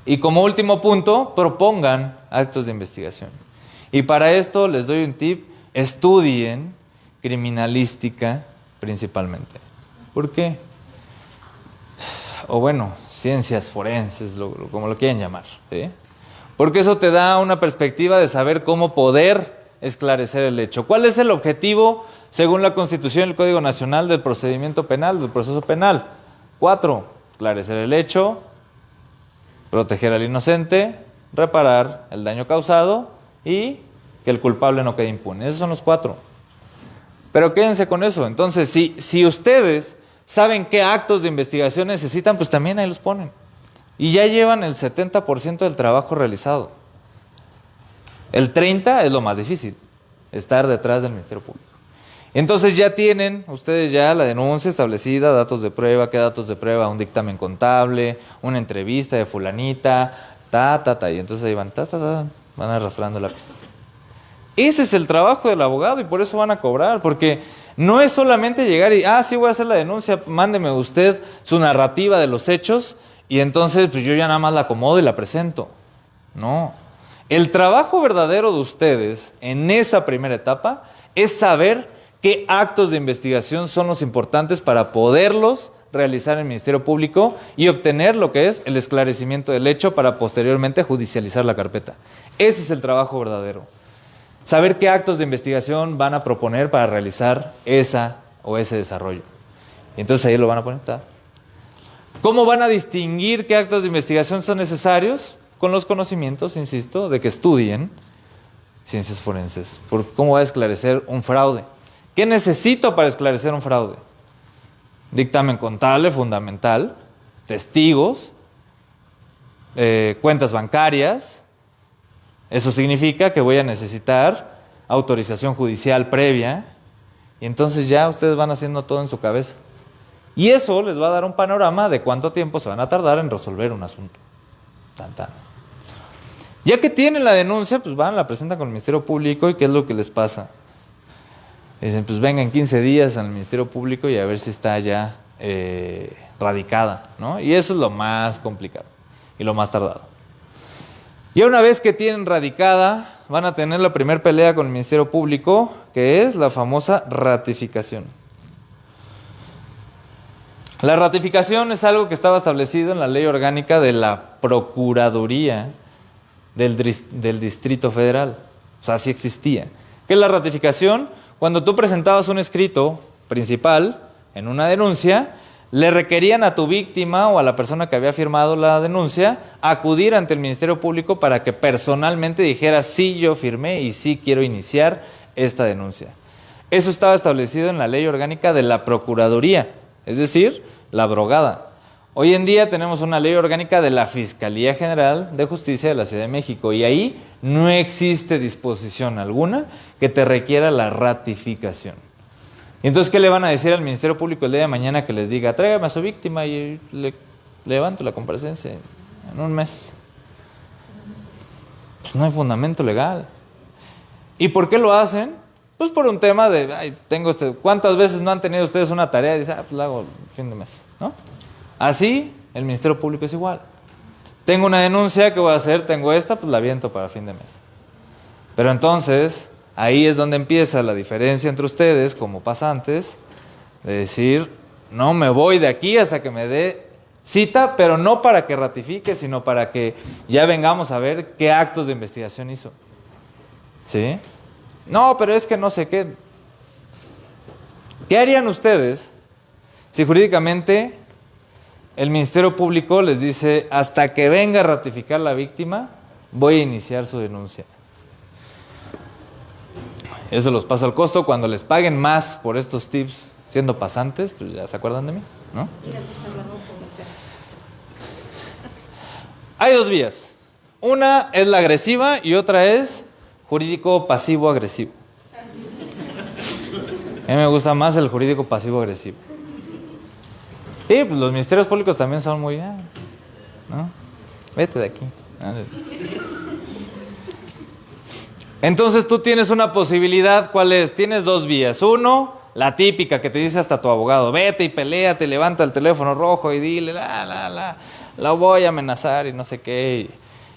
Speaker 2: Y como último punto, propongan actos de investigación. Y para esto les doy un tip, estudien criminalística principalmente. ¿Por qué? O bueno, ciencias forenses, como lo quieran llamar, ¿sí? Porque eso te da una perspectiva de saber cómo poder esclarecer el hecho. ¿Cuál es el objetivo, según la Constitución y el Código Nacional del Procedimiento Penal, del proceso penal? 4. Esclarecer el hecho, proteger al inocente, reparar el daño causado y que el culpable no quede impune. Esos son los 4. Pero quédense con eso. Entonces, si ustedes saben qué actos de investigación necesitan, pues también ahí los ponen. Y ya llevan el 70% del trabajo realizado. El 30% es lo más difícil, estar detrás del Ministerio Público. Entonces ya tienen ustedes ya la denuncia establecida, datos de prueba, qué datos de prueba, un dictamen contable, una entrevista de fulanita, y entonces ahí van arrastrando la pista. Ese es el trabajo del abogado y por eso van a cobrar, porque no es solamente llegar y, sí voy a hacer la denuncia, mándeme usted su narrativa de los hechos y entonces pues yo ya nada más la acomodo y la presento. No. El trabajo verdadero de ustedes en esa primera etapa es saber qué actos de investigación son los importantes para poderlos realizar en el Ministerio Público y obtener lo que es el esclarecimiento del hecho para posteriormente judicializar la carpeta. Ese es el trabajo verdadero. Saber qué actos de investigación van a proponer para realizar esa o ese desarrollo. Y entonces ahí lo van a poner. ¿Cómo van a distinguir qué actos de investigación son necesarios? Con los conocimientos, insisto, de que estudien ciencias forenses. Porque ¿cómo va a esclarecer un fraude? ¿Qué necesito para esclarecer un fraude? Dictamen contable fundamental, testigos, cuentas bancarias, Eso significa que voy a necesitar autorización judicial previa y entonces ya ustedes van haciendo todo en su cabeza. Y eso les va a dar un panorama de cuánto tiempo se van a tardar en resolver un asunto. Tan, tan. Ya que tienen la denuncia, pues van, la presentan con el Ministerio Público y ¿qué es lo que les pasa? Dicen, pues vengan 15 días al Ministerio Público y a ver si está ya radicada, ¿no? Y eso es lo más complicado y lo más tardado. Y una vez que tienen radicada, van a tener la primera pelea con el Ministerio Público, que es la famosa ratificación. La ratificación es algo que estaba establecido en la Ley Orgánica de la Procuraduría del Distrito Federal. O sea, sí existía. ¿Qué es la ratificación? Cuando tú presentabas un escrito principal en una denuncia, le requerían a tu víctima o a la persona que había firmado la denuncia acudir ante el Ministerio Público para que personalmente dijera sí, yo firmé y sí quiero iniciar esta denuncia. Eso estaba establecido en la Ley Orgánica de la Procuraduría, es decir, la abrogada. Hoy en día tenemos una ley orgánica de la Fiscalía General de Justicia de la Ciudad de México y ahí no existe disposición alguna que te requiera la ratificación. Y entonces, ¿qué le van a decir al Ministerio Público el día de mañana que les diga, tráigame a su víctima y le levanto la comparecencia en un mes? Pues no hay fundamento legal. ¿Y por qué lo hacen? Pues por un tema de, ay, ¿cuántas veces no han tenido ustedes una tarea y dicen, pues la hago el fin de mes, ¿no? Así, el Ministerio Público es igual. Tengo una denuncia, ¿qué voy a hacer? Tengo esta, pues la aviento para fin de mes. Pero entonces, ahí es donde empieza la diferencia entre ustedes, como pasantes, de decir, no me voy de aquí hasta que me dé cita, pero no para que ratifique, sino para que ya vengamos a ver qué actos de investigación hizo. ¿Sí? No, pero es que no sé qué. ¿Qué harían ustedes si jurídicamente el Ministerio Público les dice, hasta que venga a ratificar la víctima, voy a iniciar su denuncia? Eso los paso al costo. Cuando les paguen más por estos tips siendo pasantes, pues ya se acuerdan de mí, ¿no? Hay dos vías. Una es la agresiva y otra es jurídico pasivo-agresivo. A mí me gusta más el jurídico pasivo-agresivo. Sí, pues los ministerios públicos también son muy... ¿no? Vete de aquí. Entonces tú tienes una posibilidad, ¿cuál es? Tienes dos vías. Uno, la típica que te dice hasta tu abogado, vete y peléate, levanta el teléfono rojo y dile, la voy a amenazar y no sé qué.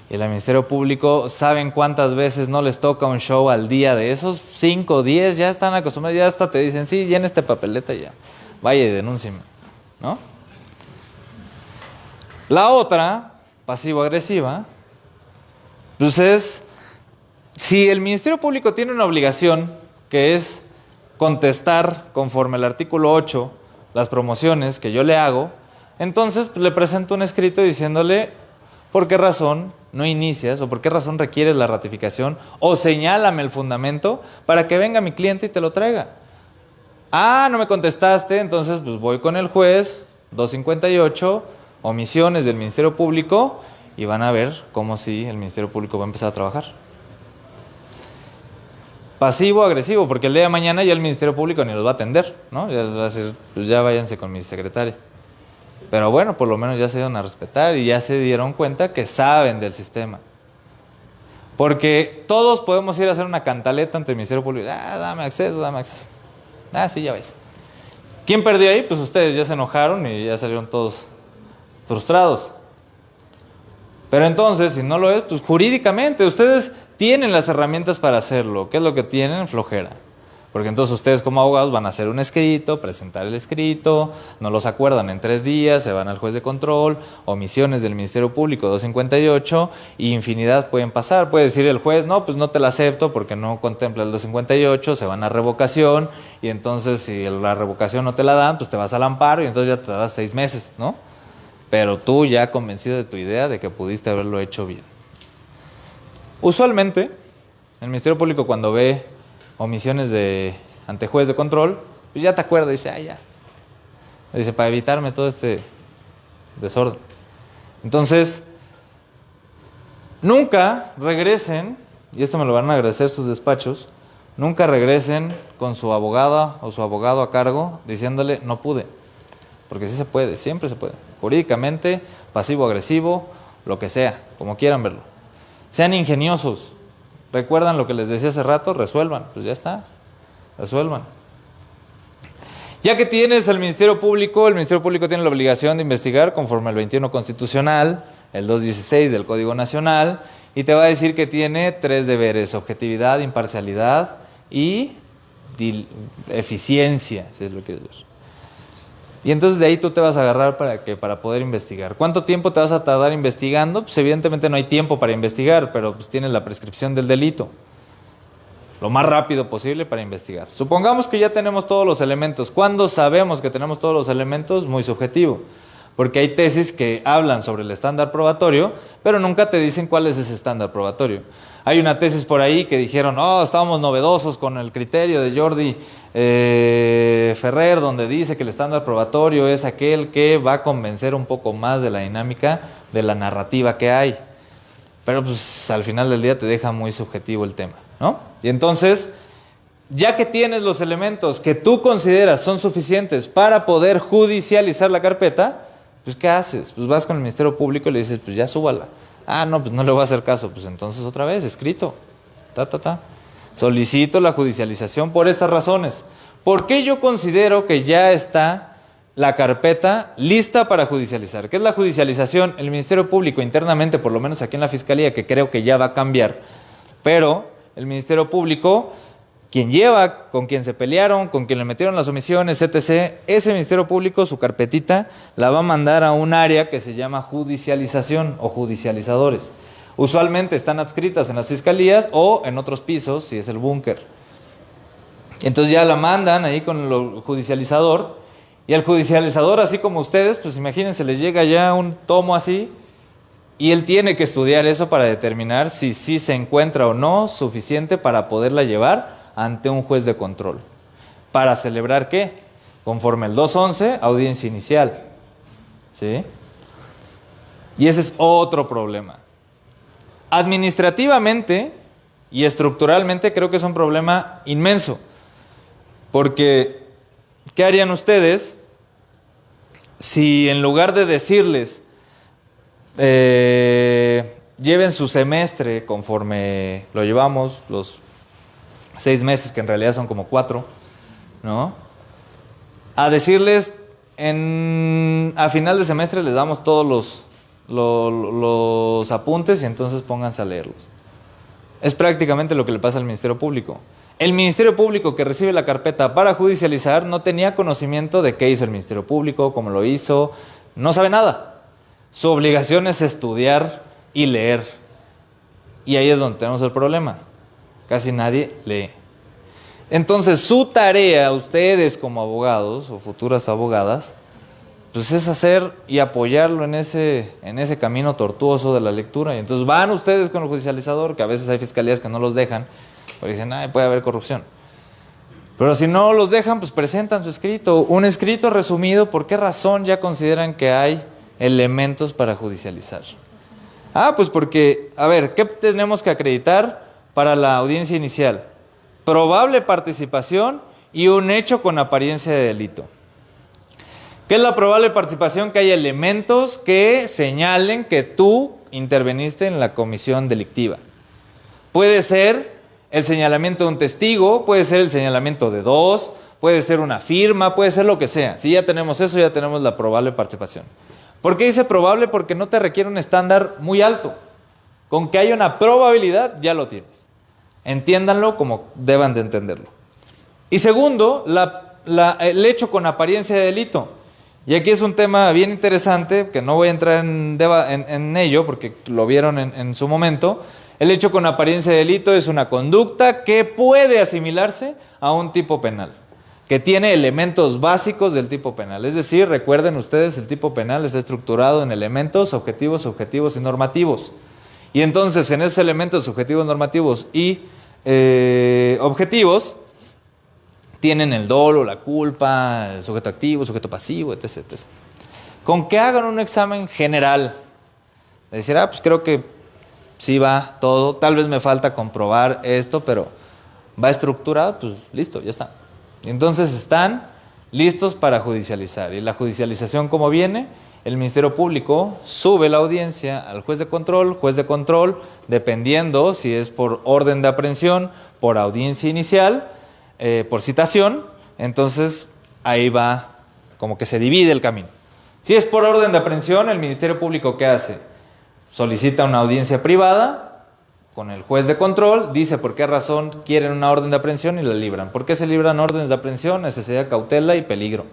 Speaker 2: Y el Ministerio Público, ¿saben cuántas veces no les toca un show al día de esos? 5 o 10, ya están acostumbrados, ya hasta te dicen, sí, llena este papeleta y ya, vaya y denúncieme, ¿no? La otra, pasivo-agresiva, pues es, si el Ministerio Público tiene una obligación, que es contestar conforme al artículo 8 las promociones que yo le hago, entonces pues, le presento un escrito diciéndole por qué razón no inicias o por qué razón requieres la ratificación o señálame el fundamento para que venga mi cliente y te lo traiga. Ah, no me contestaste, entonces pues voy con el juez, 258, omisiones del Ministerio Público y van a ver cómo sí el Ministerio Público va a empezar a trabajar. Pasivo-agresivo, porque el día de mañana ya el Ministerio Público ni los va a atender, ¿no? Ya les va a decir, pues ya váyanse con mi secretaria. Pero bueno, por lo menos ya se dieron a respetar y ya se dieron cuenta que saben del sistema. Porque todos podemos ir a hacer una cantaleta ante el Ministerio Público. Dame acceso, dame acceso. Sí, ya ves. ¿Quién perdió ahí? Pues ustedes ya se enojaron y ya salieron todos frustrados. Pero entonces, si no lo es, pues jurídicamente ustedes tienen las herramientas para hacerlo. ¿Qué es lo que tienen? Flojera. Porque entonces ustedes como abogados van a hacer un escrito, presentar el escrito, no los acuerdan en 3 días, se van al juez de control, omisiones del Ministerio Público 258 y infinidad pueden pasar. Puede decir el juez, no, pues no te la acepto porque no contempla el 258, se van a revocación y entonces si la revocación no te la dan, pues te vas al amparo y entonces ya te das 6 meses, ¿no? Pero tú ya convencido de tu idea de que pudiste haberlo hecho bien. Usualmente, el Ministerio Público cuando ve omisiones ante juez de control, pues ya te acuerdas y dice, ya. Dice, para evitarme todo este desorden. Entonces, nunca regresen y esto me lo van a agradecer sus despachos, nunca regresen con su abogada o su abogado a cargo diciéndole no pude. Porque sí se puede, siempre se puede. Jurídicamente, pasivo-agresivo, lo que sea, como quieran verlo. Sean ingeniosos. ¿Recuerdan lo que les decía hace rato? Resuelvan. Pues ya está. Resuelvan. Ya que tienes el Ministerio Público tiene la obligación de investigar conforme al 21 constitucional, el 216 del Código Nacional, y te va a decir que tiene 3 deberes: objetividad, imparcialidad y eficiencia, si es lo que quieres ver. Y entonces de ahí tú te vas a agarrar para poder investigar. ¿Cuánto tiempo te vas a tardar investigando? Pues evidentemente no hay tiempo para investigar, pero pues tienes la prescripción del delito. Lo más rápido posible para investigar. Supongamos que ya tenemos todos los elementos. ¿Cuándo sabemos que tenemos todos los elementos? Muy subjetivo. Porque hay tesis que hablan sobre el estándar probatorio, pero nunca te dicen cuál es ese estándar probatorio. Hay una tesis por ahí que dijeron, estábamos novedosos con el criterio de Jordi Ferrer, donde dice que el estándar probatorio es aquel que va a convencer un poco más de la dinámica de la narrativa que hay. Pero pues al final del día te deja muy subjetivo el tema, ¿no? Y entonces, ya que tienes los elementos que tú consideras son suficientes para poder judicializar la carpeta, pues ¿qué haces? Pues vas con el Ministerio Público y le dices, pues ya súbala. No, pues no le voy a hacer caso. Pues entonces otra vez, escrito. Solicito la judicialización por estas razones. ¿Por qué yo considero que ya está la carpeta lista para judicializar? ¿Qué es la judicialización? El Ministerio Público internamente, por lo menos aquí en la Fiscalía, que creo que ya va a cambiar, pero el Ministerio Público, quien lleva, con quien se pelearon, con quien le metieron las omisiones, etc., ese Ministerio Público, su carpetita, la va a mandar a un área que se llama judicialización o judicializadores. Usualmente están adscritas en las fiscalías o en otros pisos, si es el búnker. Entonces ya la mandan ahí con el judicializador, y al judicializador, así como ustedes, pues imagínense, les llega ya un tomo así, y él tiene que estudiar eso para determinar si sí se encuentra o no suficiente para poderla llevar ante un juez de control. ¿Para celebrar qué? Conforme el 211, audiencia inicial. ¿Sí? Y ese es otro problema. Administrativamente y estructuralmente creo que es un problema inmenso. Porque, ¿qué harían ustedes si en lugar de decirles lleven su semestre conforme lo llevamos, los 6 meses, que en realidad son como 4, ¿no? A decirles, a final de semestre les damos todos los apuntes y entonces pónganse a leerlos. Es prácticamente lo que le pasa al Ministerio Público. El Ministerio Público que recibe la carpeta para judicializar no tenía conocimiento de qué hizo el Ministerio Público, cómo lo hizo, no sabe nada. Su obligación es estudiar y leer. Y ahí es donde tenemos el problema. Casi nadie lee. Entonces, su tarea, ustedes como abogados o futuras abogadas, pues es hacer y apoyarlo en ese camino tortuoso de la lectura. Y entonces van ustedes con el judicializador, que a veces hay fiscalías que no los dejan, porque dicen, puede haber corrupción. Pero si no los dejan, pues presentan su escrito. Un escrito resumido, ¿por qué razón ya consideran que hay elementos para judicializar? Pues porque, a ver, ¿qué tenemos que acreditar para la audiencia inicial? Probable participación y un hecho con apariencia de delito. ¿Qué es la probable participación? Que hay elementos que señalen que tú interveniste en la comisión delictiva. Puede ser el señalamiento de un testigo, puede ser el señalamiento de 2, puede ser una firma, puede ser lo que sea. Si ya tenemos eso, ya tenemos la probable participación. ¿Por qué dice probable? Porque no te requiere un estándar muy alto. Con que haya una probabilidad, ya lo tienes. Entiéndanlo como deban de entenderlo. Y segundo, el hecho con apariencia de delito. Y aquí es un tema bien interesante, que no voy a entrar en ello, porque lo vieron en su momento. El hecho con apariencia de delito es una conducta que puede asimilarse a un tipo penal, que tiene elementos básicos del tipo penal. Es decir, recuerden ustedes, el tipo penal está estructurado en elementos objetivos, subjetivos y normativos. Y entonces, en esos elementos subjetivos, normativos y objetivos, tienen el dolo, la culpa, el sujeto activo, sujeto pasivo, etc., etc. Con que hagan un examen general, de decir, pues creo que sí va todo. Tal vez me falta comprobar esto, pero va estructurado, pues listo, ya está. Y entonces están listos para judicializar. Y la judicialización, ¿cómo viene? El Ministerio Público sube la audiencia al juez de control, dependiendo si es por orden de aprehensión, por audiencia inicial, por citación, entonces ahí va, como que se divide el camino. Si es por orden de aprehensión, el Ministerio Público, ¿qué hace? Solicita una audiencia privada con el juez de control, dice por qué razón quieren una orden de aprehensión y la libran. ¿Por qué se libran órdenes de aprehensión? Necesidad, cautela y peligro.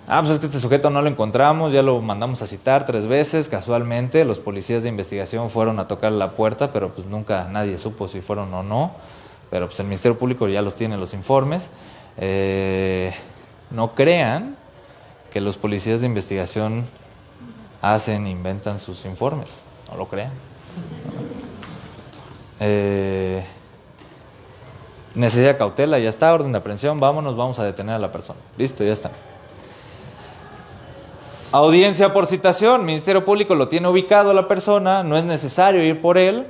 Speaker 2: Pues es que este sujeto no lo encontramos, ya lo mandamos a citar 3 veces, casualmente los policías de investigación fueron a tocar la puerta, pero pues nunca nadie supo si fueron o no, pero pues el Ministerio Público ya los tiene los informes. No crean que los policías de investigación inventan sus informes, no lo crean. Necesidad de cautela, ya está, orden de aprehensión, vámonos, vamos a detener a la persona. Listo, ya está. Audiencia por citación, Ministerio Público lo tiene ubicado a la persona, no es necesario ir por él,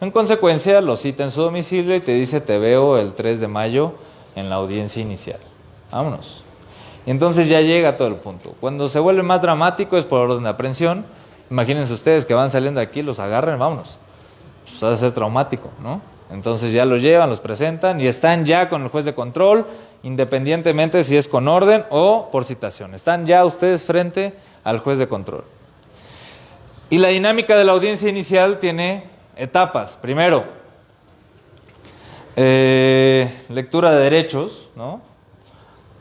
Speaker 2: en consecuencia lo cita en su domicilio y te dice te veo el 3 de mayo en la audiencia inicial. Vámonos. Y entonces ya llega todo el punto. Cuando se vuelve más dramático es por orden de aprehensión. Imagínense ustedes que van saliendo de aquí, los agarran, vámonos. Pues va a ser traumático, ¿no? Entonces ya los llevan, los presentan y están ya con el juez de control, independientemente si es con orden o por citación. Están ya ustedes frente al juez de control. Y la dinámica de la audiencia inicial tiene etapas. Primero, lectura de derechos, ¿no?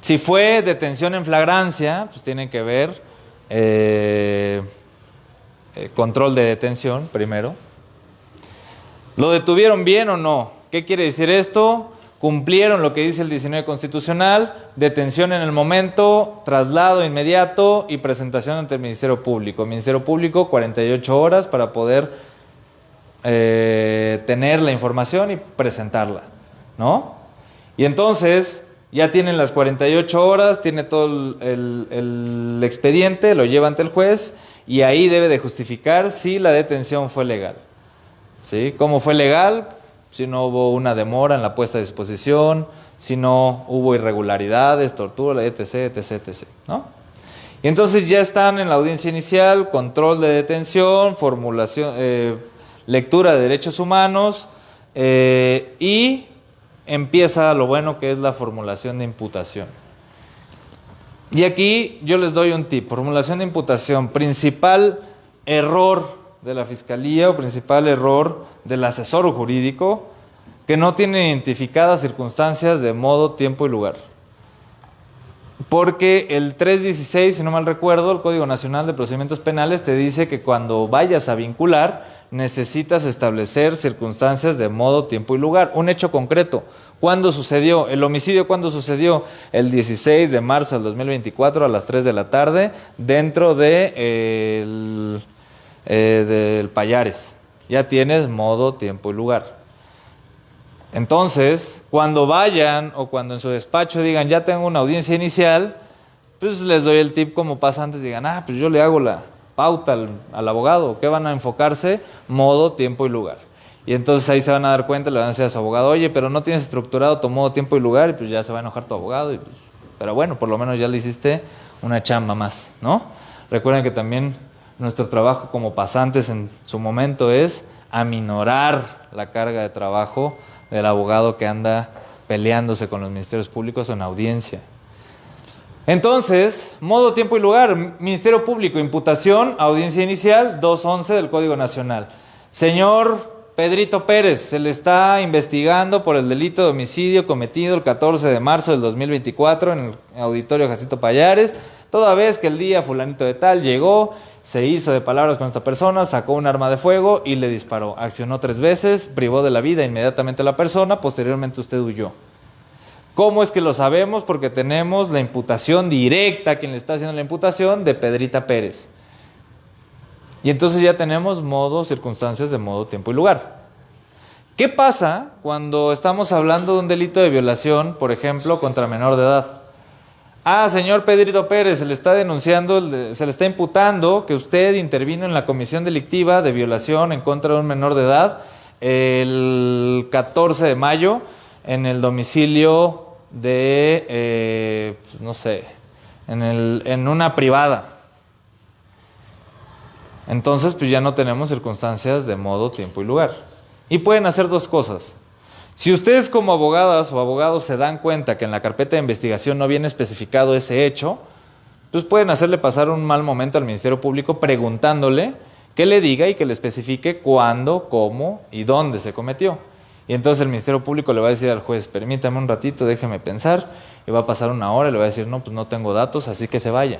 Speaker 2: Si fue detención en flagrancia, pues tiene que ver control de detención primero. ¿Lo detuvieron bien o no? ¿Qué quiere decir esto? Cumplieron lo que dice el 19 constitucional, detención en el momento, traslado inmediato y presentación ante el Ministerio Público. Ministerio Público, 48 horas para poder tener la información y presentarla, ¿no? Y entonces ya tienen las 48 horas, tiene todo el expediente, lo lleva ante el juez y ahí debe de justificar si la detención fue legal. ¿Sí? ¿Cómo fue legal? Si no hubo una demora en la puesta a disposición, si no hubo irregularidades, tortura, etc., etc., etc., ¿no? Y entonces ya están en la audiencia inicial, control de detención, formulación, lectura de derechos humanos y empieza lo bueno que es la formulación de imputación. Y aquí yo les doy un tip, formulación de imputación, principal error de la Fiscalía o principal error del asesor jurídico que no tiene identificadas circunstancias de modo, tiempo y lugar. Porque el 316, si no mal recuerdo, el Código Nacional de Procedimientos Penales te dice que cuando vayas a vincular necesitas establecer circunstancias de modo, tiempo y lugar. Un hecho concreto. ¿Cuándo sucedió? El homicidio, ¿cuándo sucedió? El 16 de marzo del 2024 a las 3 de la tarde dentro del Pallares. Ya tienes modo, tiempo y lugar. Entonces, cuando vayan o cuando en su despacho digan ya tengo una audiencia inicial, pues les doy el tip como pasa antes, digan, pues yo le hago la pauta al abogado. ¿Qué van a enfocarse? Modo, tiempo y lugar. Y entonces ahí se van a dar cuenta, le van a decir a su abogado, oye, pero no tienes estructurado tu modo, tiempo y lugar, y pues ya se va a enojar tu abogado. Pero bueno, por lo menos ya le hiciste una chamba más, ¿no? Recuerden que también nuestro trabajo como pasantes en su momento es aminorar la carga de trabajo del abogado que anda peleándose con los ministerios públicos en audiencia. Entonces, modo, tiempo y lugar. Ministerio Público, imputación, audiencia inicial, 211 del Código Nacional. Señor Pedrito Pérez, se le está investigando por el delito de homicidio cometido el 14 de marzo del 2024 en el auditorio Jacinto Pallares, toda vez que el día fulanito de tal llegó, se hizo de palabras con esta persona, sacó un arma de fuego y le disparó. Accionó 3 veces, privó de la vida inmediatamente a la persona, posteriormente usted huyó. ¿Cómo es que lo sabemos? Porque tenemos la imputación directa, quien le está haciendo la imputación, de Pedrita Pérez. Y entonces ya tenemos modo, circunstancias de modo, tiempo y lugar. ¿Qué pasa cuando estamos hablando de un delito de violación, por ejemplo, contra menor de edad? Señor Pedrito Pérez, se le está denunciando, se le está imputando que usted intervino en la comisión delictiva de violación en contra de un menor de edad el 14 de mayo en el domicilio de, pues no sé, en una privada. Entonces, pues ya no tenemos circunstancias de modo, tiempo y lugar. Y pueden hacer dos cosas. Si ustedes como abogadas o abogados se dan cuenta que en la carpeta de investigación no viene especificado ese hecho, pues pueden hacerle pasar un mal momento al Ministerio Público preguntándole que le diga y que le especifique cuándo, cómo y dónde se cometió. Y entonces el Ministerio Público le va a decir al juez, permítame un ratito, déjeme pensar, y va a pasar una hora y le va a decir, no, pues no tengo datos, así que se vaya.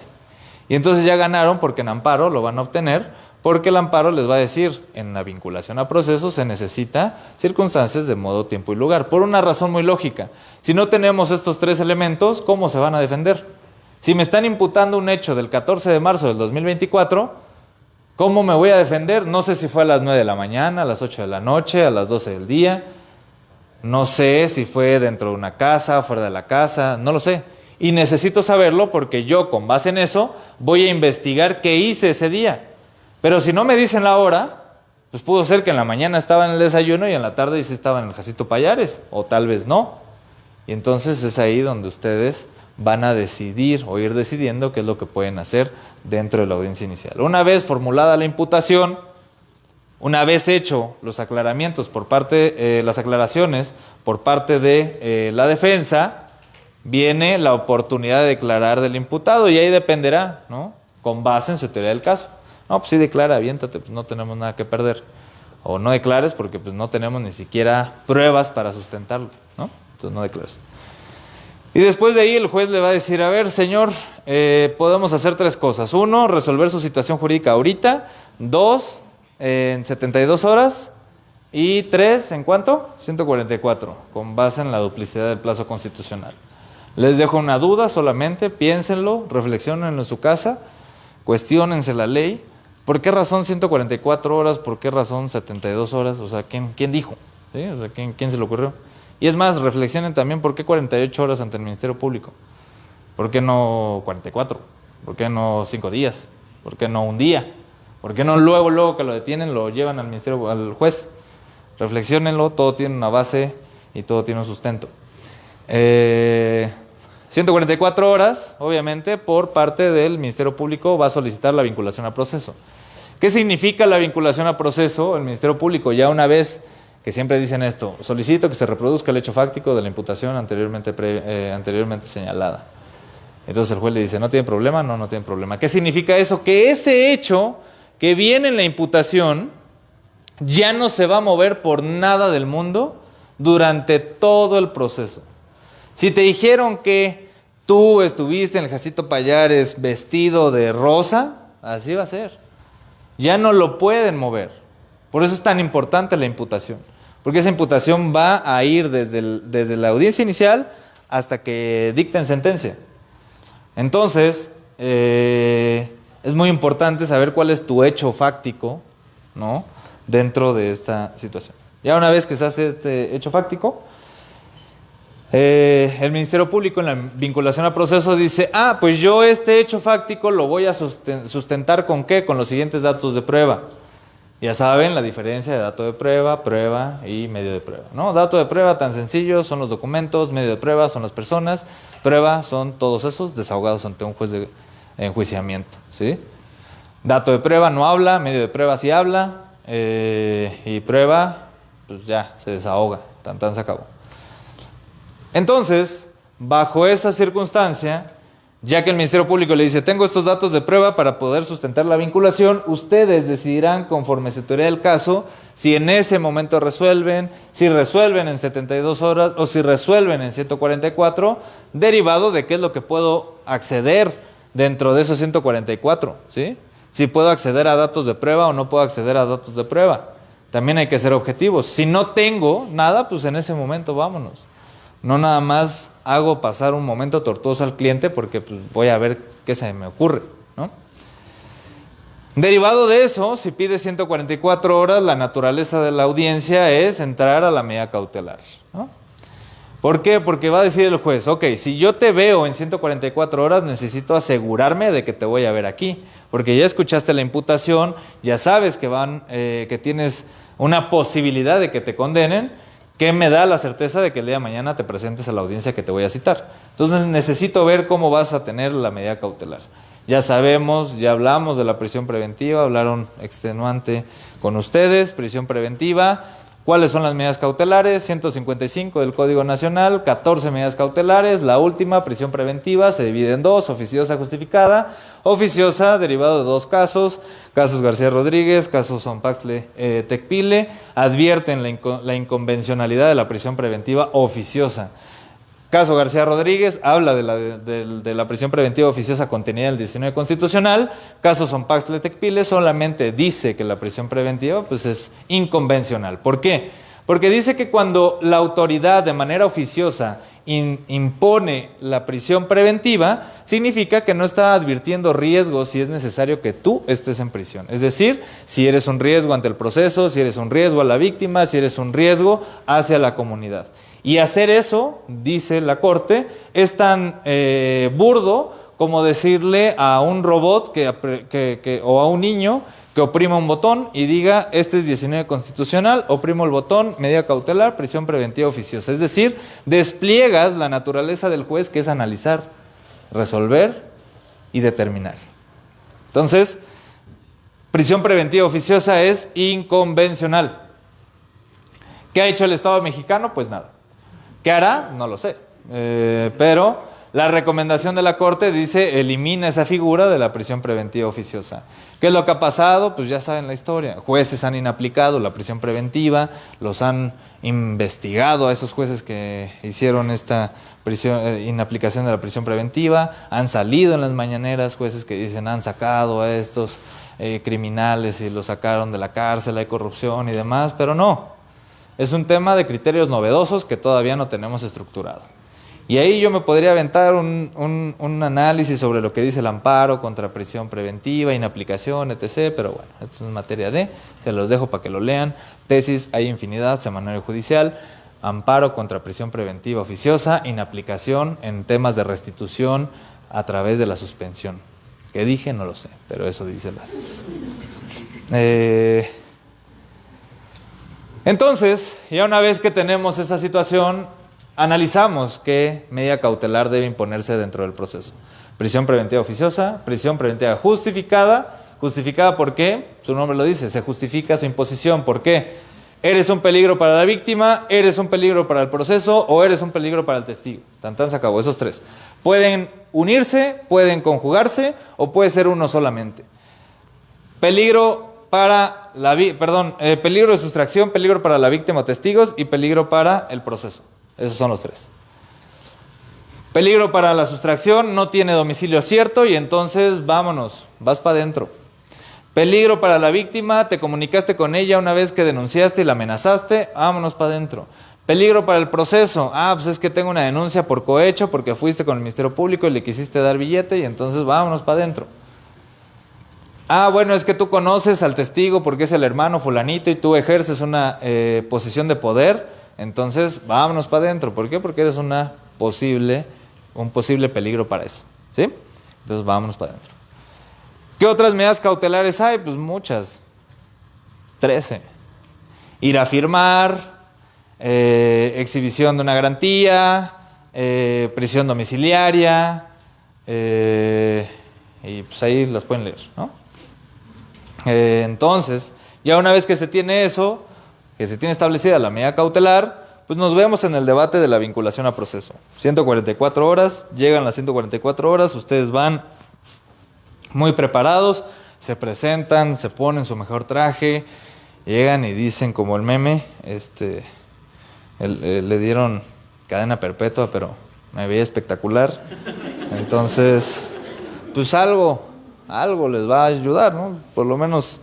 Speaker 2: Y entonces ya ganaron porque en amparo lo van a obtener, porque el amparo les va a decir, en la vinculación a proceso se necesita circunstancias de modo, tiempo y lugar, por una razón muy lógica. Si no tenemos estos tres elementos, ¿cómo se van a defender? Si me están imputando un hecho del 14 de marzo del 2024, ¿cómo me voy a defender? No sé si fue a las 9 de la mañana, a las 8 de la noche, a las 12 del día. No sé si fue dentro de una casa, fuera de la casa, no lo sé. Y necesito saberlo porque yo, con base en eso, voy a investigar qué hice ese día. Pero si no me dicen la hora, pues pudo ser que en la mañana estaba en el desayuno y en la tarde sí estaba en el Jacinto Pallares, o tal vez no. Y entonces es ahí donde ustedes van a decidir o ir decidiendo qué es lo que pueden hacer dentro de la audiencia inicial. Una vez formulada la imputación, una vez hecho los aclaramientos por parte, las aclaraciones por parte de la defensa, viene la oportunidad de declarar del imputado y ahí dependerá, ¿no? Con base en su teoría del caso. No, pues sí declara, aviéntate, pues no tenemos nada que perder. O no declares porque pues no tenemos ni siquiera pruebas para sustentarlo, ¿no? Entonces no declares. Y después de ahí el juez le va a decir, a ver, señor, podemos hacer tres cosas. Uno, resolver su situación jurídica ahorita. Dos, en 72 horas. Y tres, ¿en cuánto? 144, con base en la duplicidad del plazo constitucional. Les dejo una duda solamente, piénsenlo, reflexionen en su casa, cuestiónense la ley. ¿Por qué razón 144 horas? ¿Por qué razón 72 horas? O sea, ¿quién dijo? ¿Sí? O sea, ¿quién se le ocurrió? Y es más, reflexionen también por qué 48 horas ante el Ministerio Público. ¿Por qué no 44? ¿Por qué no 5 días? ¿Por qué no un día? ¿Por qué no luego que lo detienen lo llevan al ministerio, al juez? Reflexiónenlo, todo tiene una base y todo tiene un sustento. 144 horas, obviamente, por parte del Ministerio Público va a solicitar la vinculación a proceso. ¿Qué significa la vinculación a proceso? El Ministerio Público, ya una vez que siempre dicen esto, solicito que se reproduzca el hecho fáctico de la imputación anteriormente señalada. Entonces el juez le dice, ¿no tiene problema? No tiene problema. ¿Qué significa eso? Que ese hecho que viene en la imputación ya no se va a mover por nada del mundo durante todo el proceso. Si te dijeron que tú estuviste en el Jacinto Pallares vestido de rosa, así va a ser. Ya no lo pueden mover. Por eso es tan importante la imputación. Porque esa imputación va a ir desde la audiencia inicial hasta que dicten sentencia. Entonces, es muy importante saber cuál es tu hecho fáctico, ¿no?, dentro de esta situación. Ya una vez que se hace este hecho fáctico, el Ministerio Público en la vinculación a proceso dice, pues yo este hecho fáctico lo voy a sustentar ¿con qué? Con los siguientes datos de prueba. Ya saben la diferencia de dato de prueba, prueba y medio de prueba, ¿no? Dato de prueba tan sencillo son los documentos, medio de prueba son las personas, prueba son todos esos desahogados ante un juez de enjuiciamiento, ¿sí? Dato de prueba no habla, medio de prueba sí habla, y prueba, pues ya se desahoga, tan se acabó. Entonces, bajo esa circunstancia, ya que el Ministerio Público le dice, tengo estos datos de prueba para poder sustentar la vinculación, ustedes decidirán conforme su teoría del caso, si en ese momento resuelven, si resuelven en 72 horas o si resuelven en 144, derivado de qué es lo que puedo acceder dentro de esos 144, ¿sí? Si puedo acceder a datos de prueba o no puedo acceder a datos de prueba. También hay que ser objetivos. Si no tengo nada, pues en ese momento vámonos. No nada más hago pasar un momento tortuoso al cliente porque pues, voy a ver qué se me ocurre, ¿no? Derivado de eso, si pide 144 horas, la naturaleza de la audiencia es entrar a la medida cautelar, ¿no? ¿Por qué? Porque va a decir el juez, ok, si yo te veo en 144 horas, necesito asegurarme de que te voy a ver aquí. Porque ya escuchaste la imputación, ya sabes que tienes una posibilidad de que te condenen, que me da la certeza de que el día de mañana te presentes a la audiencia que te voy a citar. Entonces necesito ver cómo vas a tener la medida cautelar. Ya sabemos, ya hablamos de la prisión preventiva, hablaron extenuante con ustedes, prisión preventiva. ¿Cuáles son las medidas cautelares? 155 del Código Nacional, 14 medidas cautelares. La última, prisión preventiva, se divide en dos: oficiosa justificada. Oficiosa, derivado de dos casos García Rodríguez, casos Ompaxle Tecpile, advierten la inconvencionalidad de la prisión preventiva oficiosa. Caso García Rodríguez habla de la prisión preventiva oficiosa contenida en el 19 constitucional. Caso Ompaxle Tecpile solamente dice que la prisión preventiva pues, es inconvencional. ¿Por qué? Porque dice que cuando la autoridad de manera oficiosa impone la prisión preventiva, significa que no está advirtiendo riesgos si es necesario que tú estés en prisión. Es decir, si eres un riesgo ante el proceso, si eres un riesgo a la víctima, si eres un riesgo hacia la comunidad. Y hacer eso, dice la Corte, es tan burdo como decirle a un robot o a un niño que oprima un botón y diga, este es 19 constitucional, oprimo el botón, medida cautelar, prisión preventiva oficiosa. Es decir, despliegas la naturaleza del juez, que es analizar, resolver y determinar. Entonces, prisión preventiva oficiosa es inconvencional. ¿Qué ha hecho el Estado mexicano? Pues nada. ¿Qué hará? No lo sé. Pero la recomendación de la Corte dice, elimina esa figura de la prisión preventiva oficiosa. ¿Qué es lo que ha pasado? Pues ya saben la historia. Jueces han inaplicado la prisión preventiva, los han investigado a esos jueces que hicieron esta inaplicación de la prisión preventiva, han salido en las mañaneras jueces que dicen han sacado a estos criminales y los sacaron de la cárcel, hay corrupción y demás, pero no. Es un tema de criterios novedosos que todavía no tenemos estructurado. Y ahí yo me podría aventar un análisis sobre lo que dice el amparo contra prisión preventiva, inaplicación, etc. Pero bueno, esto es materia se los dejo para que lo lean. Tesis, hay infinidad, semanario judicial. Amparo contra prisión preventiva oficiosa, inaplicación en temas de restitución a través de la suspensión. ¿Qué dije? No lo sé, pero eso dice las... Entonces, ya una vez que tenemos esa situación, analizamos qué medida cautelar debe imponerse dentro del proceso. Prisión preventiva oficiosa, prisión preventiva justificada. ¿Justificada por qué? Su nombre lo dice, se justifica su imposición. ¿Por qué? Eres un peligro para la víctima, eres un peligro para el proceso o eres un peligro para el testigo. Tan se acabó, esos tres. Pueden unirse, pueden conjugarse o puede ser uno solamente. Peligro de sustracción, peligro para la víctima o testigos y peligro para el proceso. Esos son los tres. Peligro para la sustracción, no tiene domicilio cierto y entonces vámonos, vas para adentro. Peligro para la víctima, te comunicaste con ella una vez que denunciaste y la amenazaste, vámonos para adentro. Peligro para el proceso, pues es que tengo una denuncia por cohecho porque fuiste con el Ministerio Público y le quisiste dar billete y entonces vámonos para adentro. Bueno, es que tú conoces al testigo porque es el hermano fulanito y tú ejerces una posición de poder, entonces vámonos para adentro. ¿Por qué? Porque eres un posible peligro para eso, ¿sí? Entonces vámonos para adentro. ¿Qué otras medidas cautelares hay? Pues muchas. 13. Ir a firmar, exhibición de una garantía, prisión domiciliaria, y pues ahí las pueden leer, ¿no? Entonces, ya una vez que se tiene eso, que se tiene establecida la medida cautelar, pues nos vemos en el debate de la vinculación a proceso. 144 horas, llegan las 144 horas, ustedes van muy preparados, se presentan, se ponen su mejor traje, llegan y dicen como el meme, le dieron cadena perpetua, pero me veía espectacular. Entonces, pues algo les va a ayudar, ¿no? Por lo menos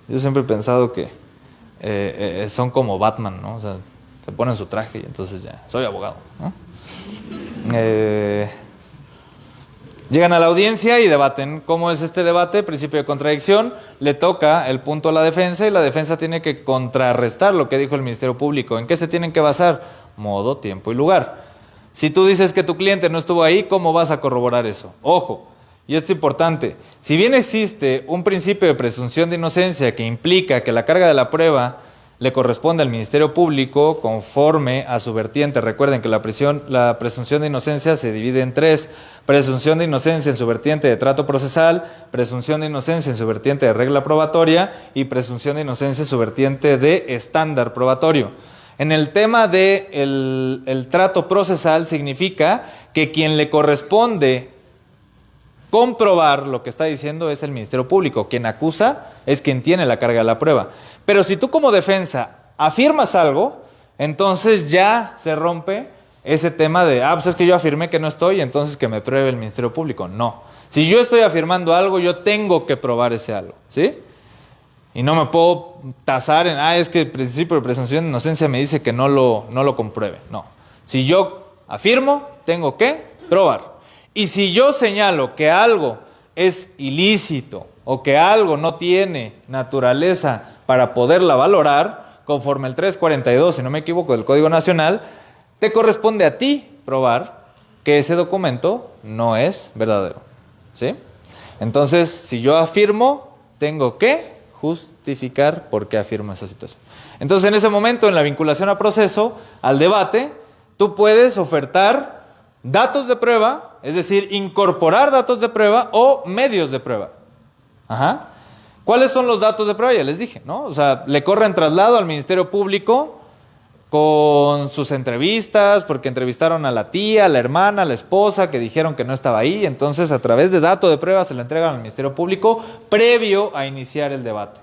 Speaker 2: yo siempre he pensado que son como Batman, ¿no? O sea, se ponen su traje y entonces ya, soy abogado, ¿no? Llegan a la audiencia y debaten. ¿Cómo es este debate? Principio de contradicción. Le toca el punto a la defensa y la defensa tiene que contrarrestar lo que dijo el Ministerio Público. ¿En qué se tienen que basar? Modo, tiempo y lugar. Si tú dices que tu cliente no estuvo ahí, ¿cómo vas a corroborar eso? Ojo, y esto es importante. Si bien existe un principio de presunción de inocencia que implica que la carga de la prueba le corresponde al Ministerio Público conforme a su vertiente. Recuerden que la presunción de inocencia se divide en tres: presunción de inocencia en su vertiente de trato procesal, presunción de inocencia en su vertiente de regla probatoria y presunción de inocencia en su vertiente de estándar probatorio. En el tema del el trato procesal significa que quien le corresponde comprobar lo que está diciendo es el Ministerio Público. Quien acusa es quien tiene la carga de la prueba. Pero si tú como defensa afirmas algo, entonces ya se rompe ese tema de, pues es que yo afirmé que no estoy, entonces que me pruebe el Ministerio Público. No. Si yo estoy afirmando algo, yo tengo que probar ese algo, ¿sí? Y no me puedo tasar en, es que el principio de presunción de inocencia me dice que no lo compruebe. No. Si yo afirmo, tengo que probar. Y si yo señalo que algo es ilícito o que algo no tiene naturaleza para poderla valorar, conforme el 342, si no me equivoco, del Código Nacional, te corresponde a ti probar que ese documento no es verdadero, ¿sí? Entonces, si yo afirmo, tengo que justificar por qué afirmo esa situación. Entonces, en ese momento, en la vinculación a proceso, al debate, tú puedes ofertar datos de prueba, es decir, incorporar datos de prueba o medios de prueba. Ajá. ¿Cuáles son los datos de prueba? Ya les dije, ¿no? O sea, le corren traslado al Ministerio Público con sus entrevistas, porque entrevistaron a la tía, a la hermana, a la esposa, que dijeron que no estaba ahí. Entonces, a través de dato de prueba se lo entregan al Ministerio Público previo a iniciar el debate.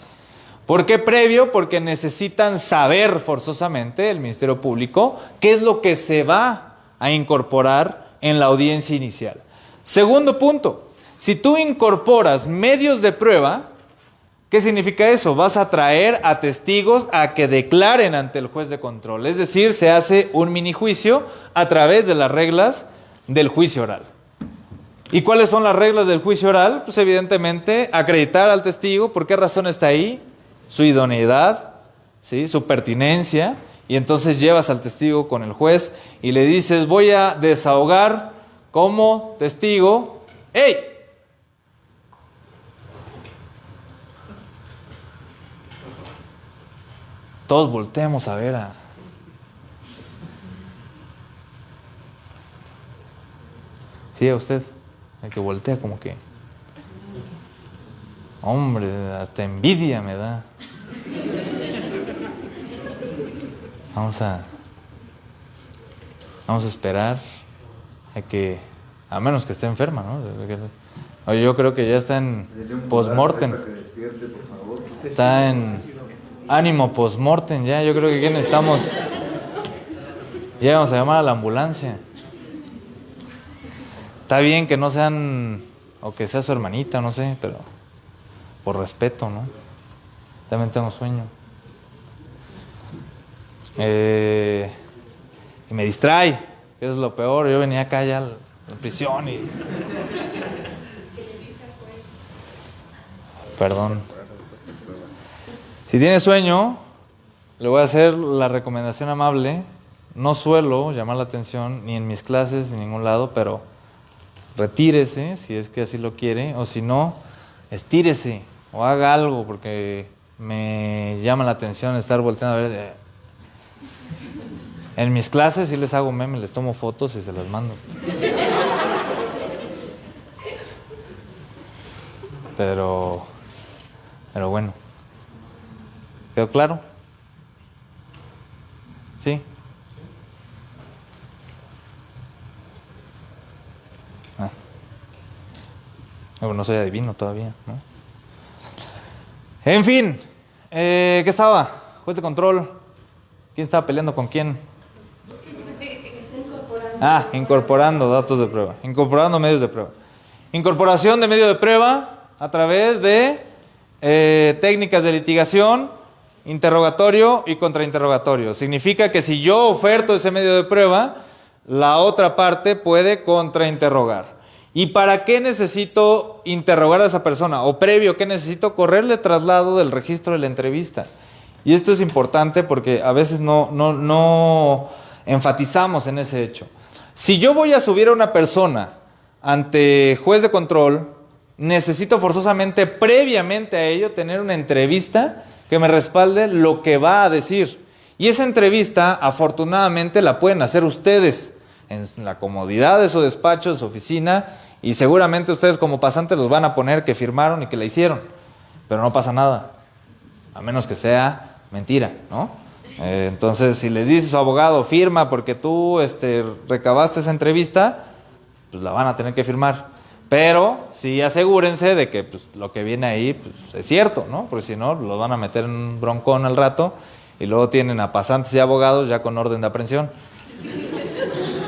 Speaker 2: ¿Por qué previo? Porque necesitan saber forzosamente el Ministerio Público qué es lo que se va a incorporar en la audiencia inicial. Segundo punto, si tú incorporas medios de prueba, ¿qué significa eso? Vas a traer a testigos a que declaren ante el juez de control. Es decir, se hace un mini juicio a través de las reglas del juicio oral. ¿Y cuáles son las reglas del juicio oral? Pues evidentemente acreditar al testigo, ¿por qué razón está ahí? Su idoneidad, ¿sí? Su pertinencia. Y entonces llevas al testigo con el juez y le dices, voy a desahogar como testigo. ¡Ey! Todos volteemos a ver a... Sí, a usted, el que voltea como que... Hombre, hasta envidia me da. Vamos a esperar a que, a menos que esté enferma, ¿no? Yo creo que ya está en post-mortem. Está en ánimo post-mortem ya. Yo creo que aquí necesitamos, ya vamos a llamar a la ambulancia. Está bien que no sean, o que sea su hermanita, no sé, pero por respeto, ¿no? También tengo sueño. Y me distrae, que es lo peor. Yo venía acá ya a la prisión y... Perdón. Si tiene sueño, le voy a hacer la recomendación amable. No suelo llamar la atención ni en mis clases ni en ningún lado, pero retírese si es que así lo quiere, o si no, estírese o haga algo, porque me llama la atención estar volteando a ver... En mis clases sí les hago memes, les tomo fotos y se las mando. Pero bueno. ¿Quedó claro? ¿Sí? No soy adivino todavía, ¿no? En fin, ¿qué estaba? Juez de control. ¿Quién estaba peleando con quién? Incorporando datos de prueba, incorporando medios de prueba. Incorporación de medio de prueba a través de técnicas de litigación, interrogatorio y contrainterrogatorio. Significa que si yo oferto ese medio de prueba, la otra parte puede contrainterrogar. ¿Y para qué necesito interrogar a esa persona? O previo, ¿qué necesito? Correrle traslado del registro de la entrevista. Y esto es importante porque a veces no enfatizamos en ese hecho. Si yo voy a subir a una persona ante juez de control, necesito forzosamente, previamente a ello, tener una entrevista que me respalde lo que va a decir. Y esa entrevista, afortunadamente, la pueden hacer ustedes en la comodidad de su despacho, de su oficina, y seguramente ustedes como pasantes los van a poner que firmaron y que la hicieron. Pero no pasa nada, a menos que sea mentira, ¿no? Entonces, si le dice su abogado, firma porque tú recabaste esa entrevista, pues la van a tener que firmar. Pero sí asegúrense de que pues, lo que viene ahí pues, es cierto, ¿no? Porque si no, lo van a meter en un broncón al rato y luego tienen a pasantes y abogados ya con orden de aprehensión.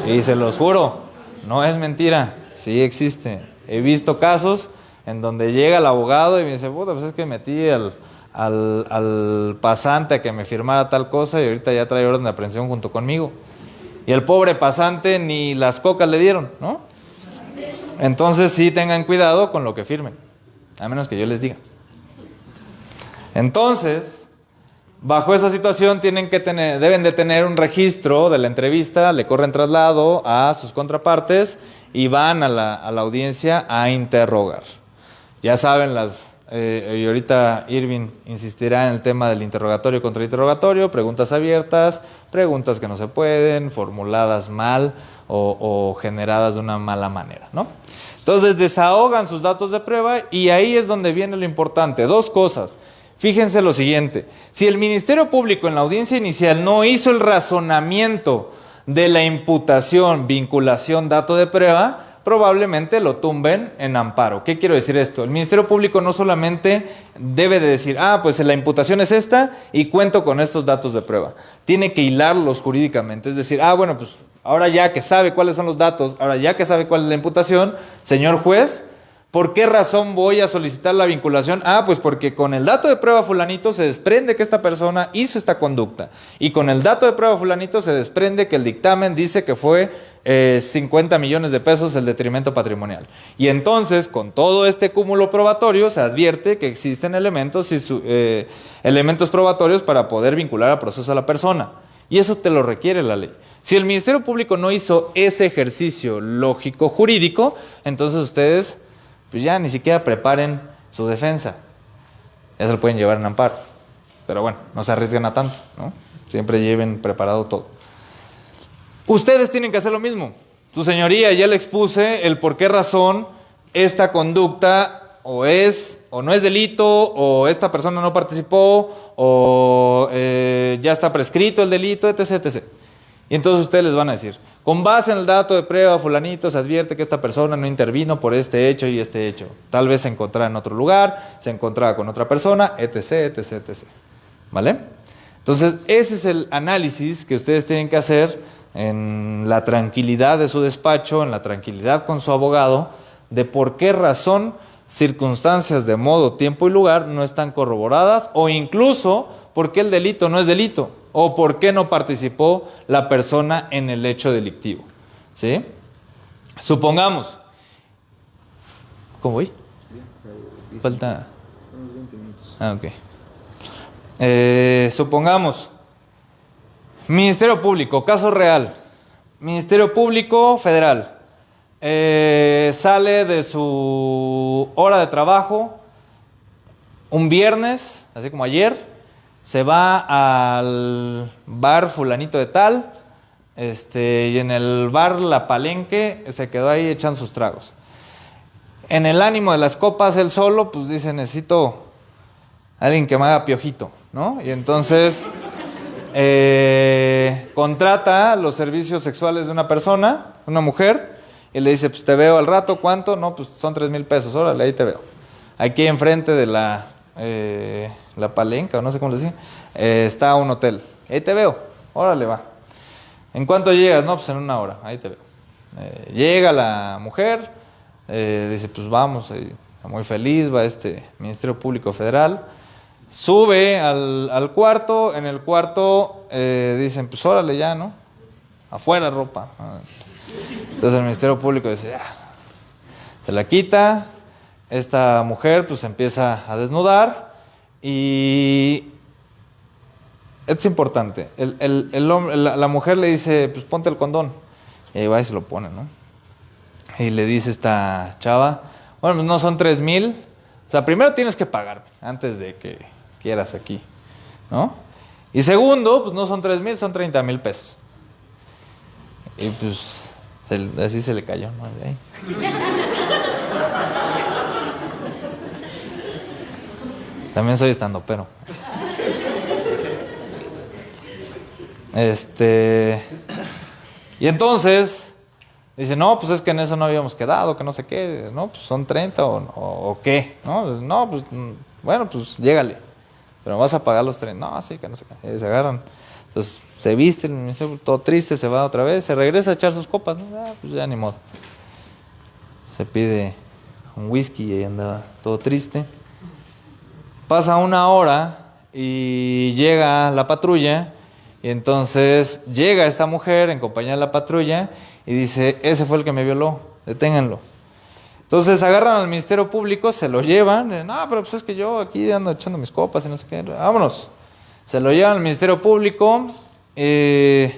Speaker 2: Y se los juro, no es mentira, sí existe. He visto casos en donde llega el abogado y me dice, puta, pues es que metí al pasante a que me firmara tal cosa y ahorita ya trae orden de aprehensión junto conmigo. Y el pobre pasante ni las cocas le dieron, ¿no? Entonces sí tengan cuidado con lo que firmen, a menos que yo les diga. Entonces, bajo esa situación deben de tener un registro de la entrevista, le corren traslado a sus contrapartes y van a la audiencia a interrogar. Ya saben y ahorita Irving insistirá en el tema del interrogatorio y contrainterrogatorio, preguntas abiertas, preguntas que no se pueden, formuladas mal o generadas de una mala manera, ¿no? Entonces desahogan sus datos de prueba y ahí es donde viene lo importante. Dos cosas. Fíjense lo siguiente. Si el Ministerio Público en la audiencia inicial no hizo el razonamiento de la imputación, vinculación, dato de prueba, probablemente lo tumben en amparo. ¿Qué quiero decir esto? El Ministerio Público no solamente debe de decir, pues la imputación es esta y cuento con estos datos de prueba. Tiene que hilarlos jurídicamente. Es decir, bueno, pues ahora ya que sabe cuáles son los datos, ahora ya que sabe cuál es la imputación, señor juez, ¿por qué razón voy a solicitar la vinculación? Pues porque con el dato de prueba fulanito se desprende que esta persona hizo esta conducta. Y con el dato de prueba fulanito se desprende que el dictamen dice que fue 50 millones de pesos el detrimento patrimonial. Y entonces, con todo este cúmulo probatorio, se advierte que existen elementos probatorios para poder vincular a proceso a la persona. Y eso te lo requiere la ley. Si el Ministerio Público no hizo ese ejercicio lógico jurídico, entonces ustedes pues ya ni siquiera preparen su defensa. Ya se lo pueden llevar en amparo. Pero bueno, no se arriesguen a tanto, ¿no? Siempre lleven preparado todo. Ustedes tienen que hacer lo mismo. Su señoría, ya le expuse el por qué razón esta conducta o es o no es delito, o esta persona no participó, o ya está prescrito el delito, etc., etc. Y entonces ustedes les van a decir, con base en el dato de prueba, fulanito, se advierte que esta persona no intervino por este hecho y este hecho. Tal vez se encontraba en otro lugar, se encontraba con otra persona, etc., etc., etc. ¿Vale? Entonces, ese es el análisis que ustedes tienen que hacer en la tranquilidad de su despacho, en la tranquilidad con su abogado, de por qué razón circunstancias de modo, tiempo y lugar no están corroboradas, o incluso por qué el delito no es delito, o por qué no participó la persona en el hecho delictivo. ¿Sí? Supongamos. ¿Cómo voy? Falta unos 20 minutos. Ok. Supongamos. Ministerio Público, caso real. Ministerio Público Federal. Sale de su hora de trabajo un viernes, así como ayer. Se va al bar fulanito de tal, y en el bar La Palenque se quedó ahí echando sus tragos. En el ánimo de las copas, él solo, pues dice, necesito alguien que me haga piojito, ¿no? Y entonces contrata los servicios sexuales de una persona, una mujer, y le dice, pues te veo al rato, ¿cuánto? No, pues son 3,000 pesos, órale, ahí te veo. Aquí enfrente de la Palenca, o no sé cómo le decía, está un hotel. Ahí te veo, órale, va. ¿En cuánto llegas? No, pues en 1 hora, ahí te veo. Llega la mujer, dice, pues vamos, muy feliz, va Ministerio Público Federal. Sube al cuarto, en el cuarto dicen, pues órale ya, ¿no? Afuera ropa. Entonces el Ministerio Público dice, Se la quita, esta mujer pues empieza a desnudar y esto es importante. La mujer le dice, pues ponte el condón. Y ahí va y se lo pone, ¿no? Y le dice esta chava, bueno, pues no son 3,000. O sea, primero tienes que pagarme antes de que quieras aquí, ¿no? Y segundo, pues no son 3,000, son 30,000 pesos. Y pues así se le cayó, ¿no? También soy estandopero. Y entonces dice, no, pues es que en eso no habíamos quedado, que no sé qué, no, pues son 30 o qué, ¿no? No, pues bueno, pues llégale, pero vas a pagar los 30, no, sí, que no sé qué, y se agarran. Entonces se viste, todo triste, se va otra vez, se regresa a echar sus copas, ¿no? Pues ya ni modo. Se pide un whisky y ahí andaba todo triste. Pasa 1 hora y llega la patrulla. Y entonces llega esta mujer en compañía de la patrulla y dice, ese fue el que me violó, deténganlo. Entonces agarran al Ministerio Público, se lo llevan, no, pero pues es que yo aquí ando echando mis copas y no sé qué, vámonos. Se lo llevan al Ministerio Público y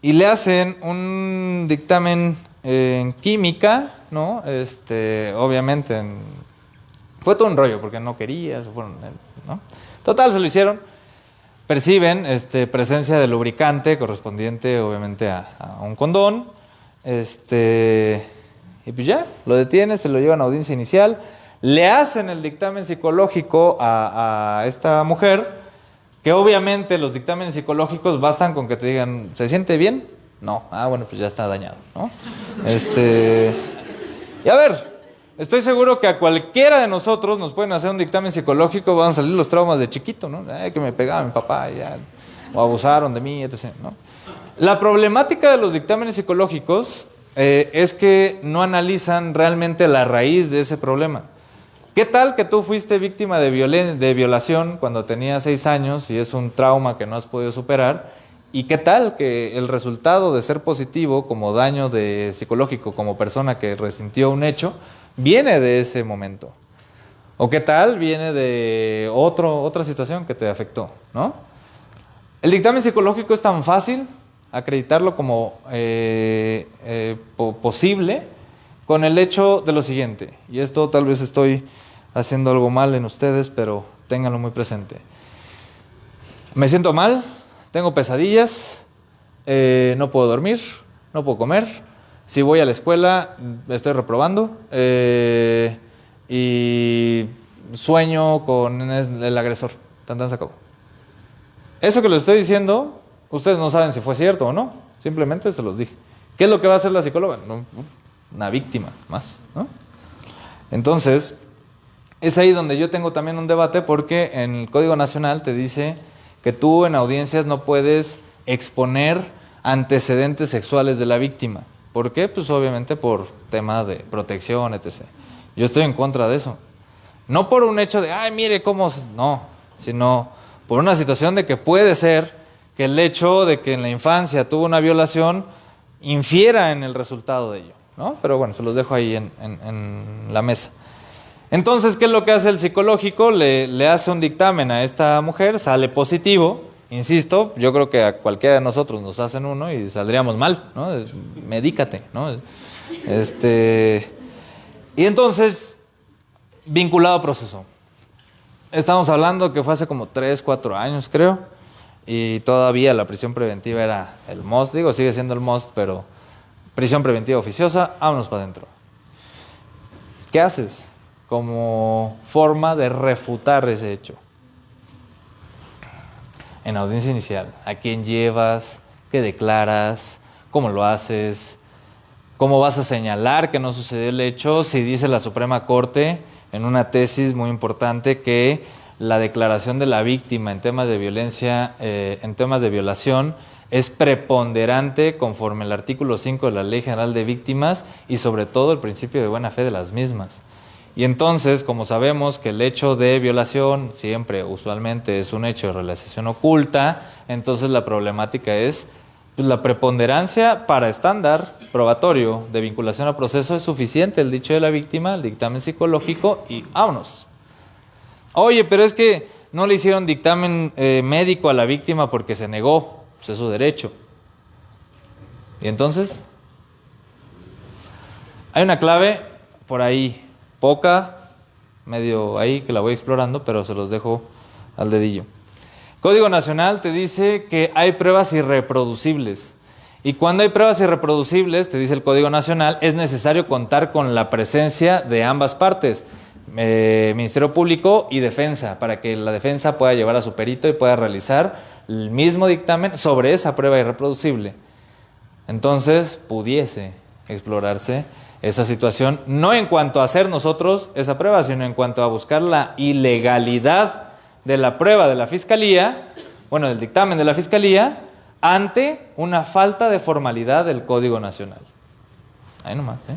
Speaker 2: le hacen un dictamen en química, ¿no? Obviamente fue todo un rollo porque no quería, se fueron, ¿no? Total, se lo hicieron. Perciben presencia de lubricante correspondiente obviamente a un condón. Y pues ya, lo detienen, se lo llevan a audiencia inicial. Le hacen el dictamen psicológico a esta mujer, que obviamente los dictámenes psicológicos bastan con que te digan, ¿se siente bien? No. Ah, bueno, pues ya está dañado, ¿no? Y a ver, estoy seguro que a cualquiera de nosotros nos pueden hacer un dictamen psicológico, van a salir los traumas de chiquito, ¿no? Que me pegaba mi papá, ya, o abusaron de mí, etc., ¿no? La problemática de los dictámenes psicológicos es que no analizan realmente la raíz de ese problema. ¿Qué tal que tú fuiste víctima de violación cuando tenías 6 años y es un trauma que no has podido superar? ¿Y qué tal que el resultado de ser positivo como daño psicológico, como persona que resintió un hecho, viene de ese momento? ¿O qué tal viene de otra situación que te afectó, ¿no? El dictamen psicológico es tan fácil acreditarlo como posible con el hecho de lo siguiente, y esto tal vez estoy haciendo algo mal en ustedes, pero ténganlo muy presente. Me siento mal, tengo pesadillas, no puedo dormir, no puedo comer. Si voy a la escuela, estoy reprobando y sueño con el agresor. Tan se acabó. Eso que les estoy diciendo, ustedes no saben si fue cierto o no. Simplemente se los dije. ¿Qué es lo que va a hacer la psicóloga? No, una víctima más, ¿no? Entonces, es ahí donde yo tengo también un debate, porque en el Código Nacional te dice que tú en audiencias no puedes exponer antecedentes sexuales de la víctima. ¿Por qué? Pues obviamente por tema de protección, etc. Yo estoy en contra de eso. No por un hecho de, ay, mire cómo... No, sino por una situación de que puede ser que el hecho de que en la infancia tuvo una violación infiera en el resultado de ello, ¿no? Pero bueno, se los dejo ahí en la mesa. Entonces, ¿qué es lo que hace el psicológico? Le hace un dictamen a esta mujer, sale positivo. Insisto, yo creo que a cualquiera de nosotros nos hacen uno y saldríamos mal, ¿no? Medícate, ¿no? Y entonces, vinculado a proceso. Estamos hablando que fue hace como 3, 4 años, creo, y todavía la prisión preventiva era el MOST. Digo, sigue siendo el MOST, pero prisión preventiva oficiosa, vámonos para adentro. ¿Qué haces como forma de refutar ese hecho? En audiencia inicial, ¿a quién llevas? ¿Qué declaras? ¿Cómo lo haces? ¿Cómo vas a señalar que no sucedió el hecho? Si dice la Suprema Corte en una tesis muy importante que la declaración de la víctima en temas de violencia, en temas de violación, es preponderante conforme al artículo 5 de la Ley General de Víctimas y sobre todo el principio de buena fe de las mismas. Y entonces, como sabemos que el hecho de violación siempre, usualmente, es un hecho de realización oculta, entonces la problemática es pues la preponderancia para estándar probatorio de vinculación a proceso es suficiente, el dicho de la víctima, el dictamen psicológico y vámonos. Oye, pero es que no le hicieron dictamen médico a la víctima porque se negó, pues es su derecho. ¿Y entonces? Hay una clave por ahí, poca, medio ahí que la voy explorando, pero se los dejo al dedillo. Código Nacional te dice que hay pruebas irreproducibles. Y cuando hay pruebas irreproducibles, te dice el Código Nacional, es necesario contar con la presencia de ambas partes, Ministerio Público y defensa, para que la defensa pueda llevar a su perito y pueda realizar el mismo dictamen sobre esa prueba irreproducible. Entonces, pudiese explorarse esa situación, no en cuanto a hacer nosotros esa prueba, sino en cuanto a buscar la ilegalidad de la prueba de la Fiscalía, bueno, del dictamen de la Fiscalía, ante una falta de formalidad del Código Nacional. Ahí nomás, ¿eh?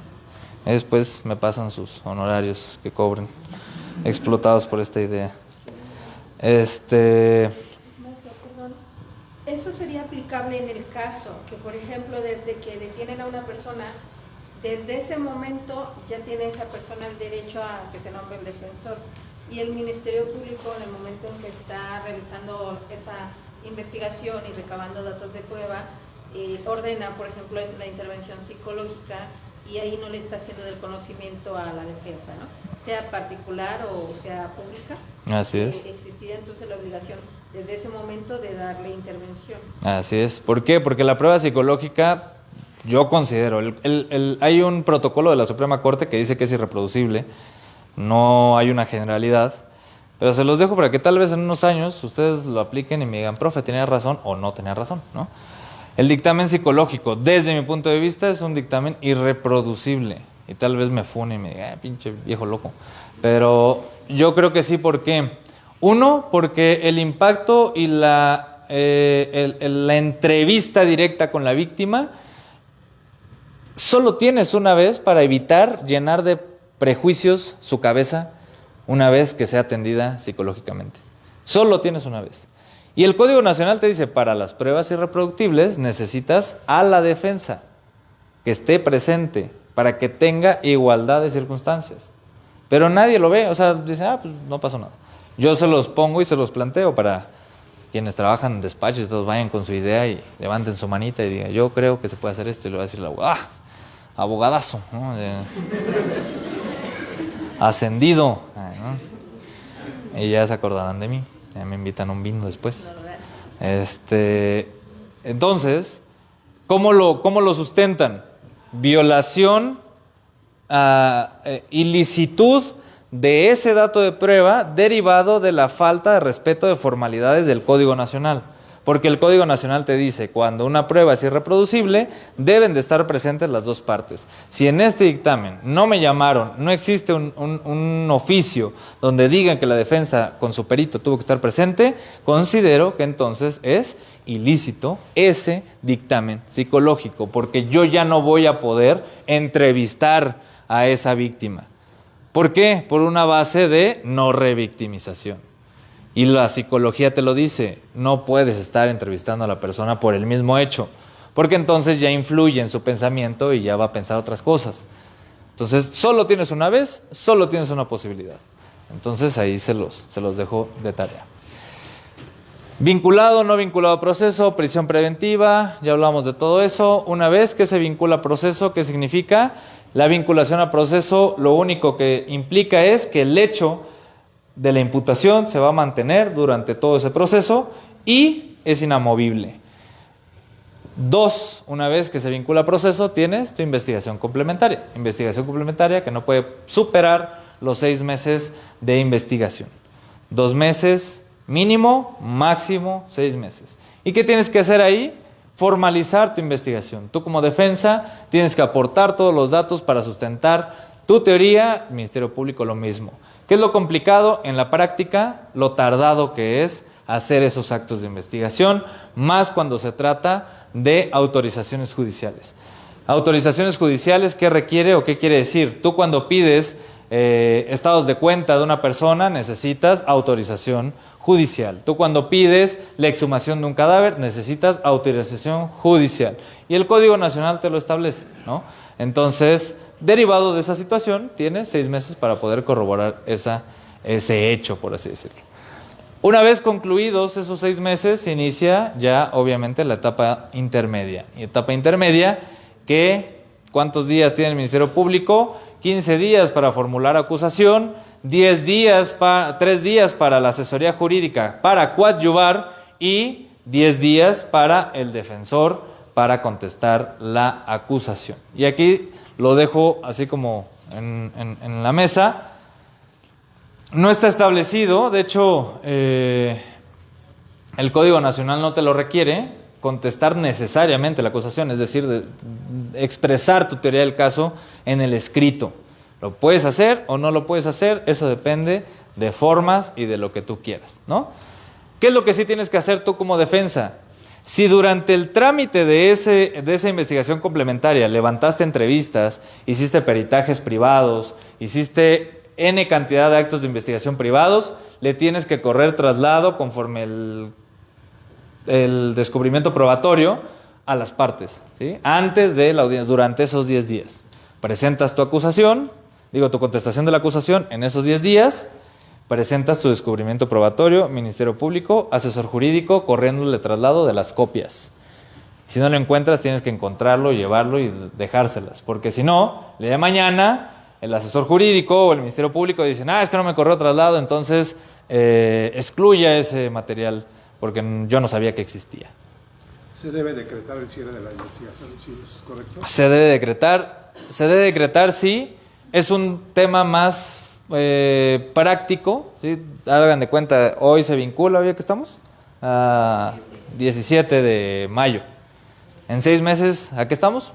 Speaker 2: Después me pasan sus honorarios que cobren, explotados por esta idea.
Speaker 3: Maestro, perdón. Eso sería aplicable en el caso que, por ejemplo, desde que detienen a una persona, desde ese momento ya tiene esa persona el derecho a que se nombre el defensor. Y el Ministerio Público, en el momento en que está realizando esa investigación y recabando datos de prueba, ordena, por ejemplo, la intervención psicológica y ahí no le está haciendo del conocimiento a la defensa, ¿no? Sea particular o sea pública.
Speaker 2: Así es.
Speaker 3: Existiría entonces la obligación desde ese momento de darle intervención.
Speaker 2: Así es. ¿Por qué? Porque la prueba psicológica, yo considero, hay un protocolo de la Suprema Corte que dice que es irreproducible. No hay una generalidad, pero se los dejo para que tal vez en unos años ustedes lo apliquen y me digan, profe, tenía razón o no tenía razón, ¿no? El dictamen psicológico, desde mi punto de vista, es un dictamen irreproducible. Y tal vez me fune y me diga, pinche viejo loco. Pero yo creo que sí, ¿por qué? Uno, porque el impacto y la entrevista directa con la víctima solo tienes una vez para evitar llenar de prejuicios su cabeza una vez que sea atendida psicológicamente. Solo tienes una vez. Y el Código Nacional te dice, para las pruebas irreproductibles necesitas a la defensa que esté presente para que tenga igualdad de circunstancias. Pero nadie lo ve, o sea, dice, pues no pasó nada. Yo se los pongo y se los planteo para quienes trabajan en despachos, todos vayan con su idea y levanten su manita y digan, yo creo que se puede hacer esto, y le va a decir el abogado, abogadazo, ¿no? Ascendido, ¿no? Y ya se acordarán de mí, ya me invitan a un vino después. Entonces, ¿cómo lo sustentan? Violación, ilicitud de ese dato de prueba derivado de la falta de respeto de formalidades del Código Nacional. Porque el Código Nacional te dice, cuando una prueba es irreproducible, deben de estar presentes las dos partes. Si en este dictamen no me llamaron, no existe un oficio donde digan que la defensa con su perito tuvo que estar presente, considero que entonces es ilícito ese dictamen psicológico, porque yo ya no voy a poder entrevistar a esa víctima. ¿Por qué? Por una base de no revictimización. Y la psicología te lo dice, no puedes estar entrevistando a la persona por el mismo hecho, porque entonces ya influye en su pensamiento y ya va a pensar otras cosas. Entonces, solo tienes una vez, solo tienes una posibilidad. Entonces, ahí se los dejo de tarea. Vinculado o no vinculado a proceso, prisión preventiva, ya hablamos de todo eso. Una vez que se vincula a proceso, ¿qué significa? La vinculación a proceso lo único que implica es que el hecho de la imputación se va a mantener durante todo ese proceso y es inamovible. 2, una vez que se vincula a proceso, tienes tu investigación complementaria. Investigación complementaria que no puede superar los 6 meses de investigación. 2 meses mínimo, máximo 6 meses. ¿Y qué tienes que hacer ahí? Formalizar tu investigación. Tú como defensa tienes que aportar todos los datos para sustentar tu teoría, el Ministerio Público lo mismo. ¿Qué es lo complicado? En la práctica, lo tardado que es hacer esos actos de investigación, más cuando se trata de autorizaciones judiciales. Autorizaciones judiciales, ¿qué requiere o qué quiere decir? Tú cuando pides estados de cuenta de una persona necesitas autorización judicial. Tú cuando pides la exhumación de un cadáver necesitas autorización judicial. Y el Código Nacional te lo establece, ¿no? Entonces, derivado de esa situación, tienes 6 meses para poder corroborar ese hecho, por así decirlo. Una vez concluidos esos 6 meses, se inicia ya obviamente la etapa intermedia. Y etapa intermedia que, ¿cuántos días tiene el Ministerio Público? 15 días para formular acusación, 3 días para la asesoría jurídica para coadyuvar y 10 días para el defensor para contestar la acusación. Y aquí lo dejo así como en la mesa. No está establecido, de hecho, el Código Nacional no te lo requiere, contestar necesariamente la acusación, es decir, expresar tu teoría del caso en el escrito. ¿Lo puedes hacer o no lo puedes hacer? Eso depende de formas y de lo que tú quieras, ¿no? ¿Qué es lo que sí tienes que hacer tú como defensa? Si durante el trámite de esa investigación complementaria levantaste entrevistas, hiciste peritajes privados, hiciste N cantidad de actos de investigación privados, le tienes que correr traslado conforme el descubrimiento probatorio a las partes, ¿sí? Antes de la audiencia, durante esos 10 días. Presentas tu contestación de la acusación en esos 10 días, presentas tu descubrimiento probatorio, Ministerio Público, asesor jurídico, corriéndole traslado de las copias. Si no lo encuentras, tienes que encontrarlo, llevarlo y dejárselas, porque si no, el día de mañana, el asesor jurídico o el Ministerio Público dicen, es que no me corrió traslado, entonces excluya ese material, porque yo no sabía que existía.
Speaker 4: ¿Se debe decretar el cierre de la investigación, si es correcto?
Speaker 2: Se debe decretar, sí. Es un tema más práctico, ¿sí? Hagan de cuenta, hoy se vincula, ¿hoy que estamos? 17 de mayo. En 6 meses, ¿a qué estamos?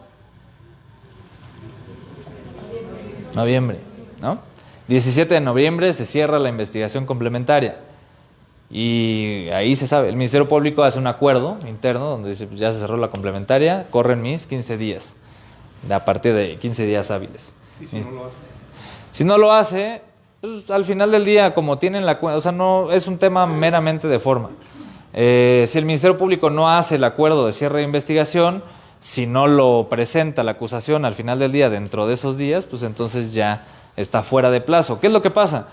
Speaker 2: Noviembre, ¿no? 17 de noviembre se cierra la investigación complementaria. Y ahí se sabe, el Ministerio Público hace un acuerdo interno donde dice, pues ya se cerró la complementaria, corren mis 15 días, a partir de 15 días hábiles.
Speaker 4: ¿Y si no lo hace?
Speaker 2: Si no lo hace, pues al final del día, como tienen la cuenta, o sea, no es un tema meramente de forma. Si el Ministerio Público no hace el acuerdo de cierre de investigación, si no lo presenta la acusación al final del día dentro de esos días, pues entonces ya está fuera de plazo. ¿Qué es lo que pasa?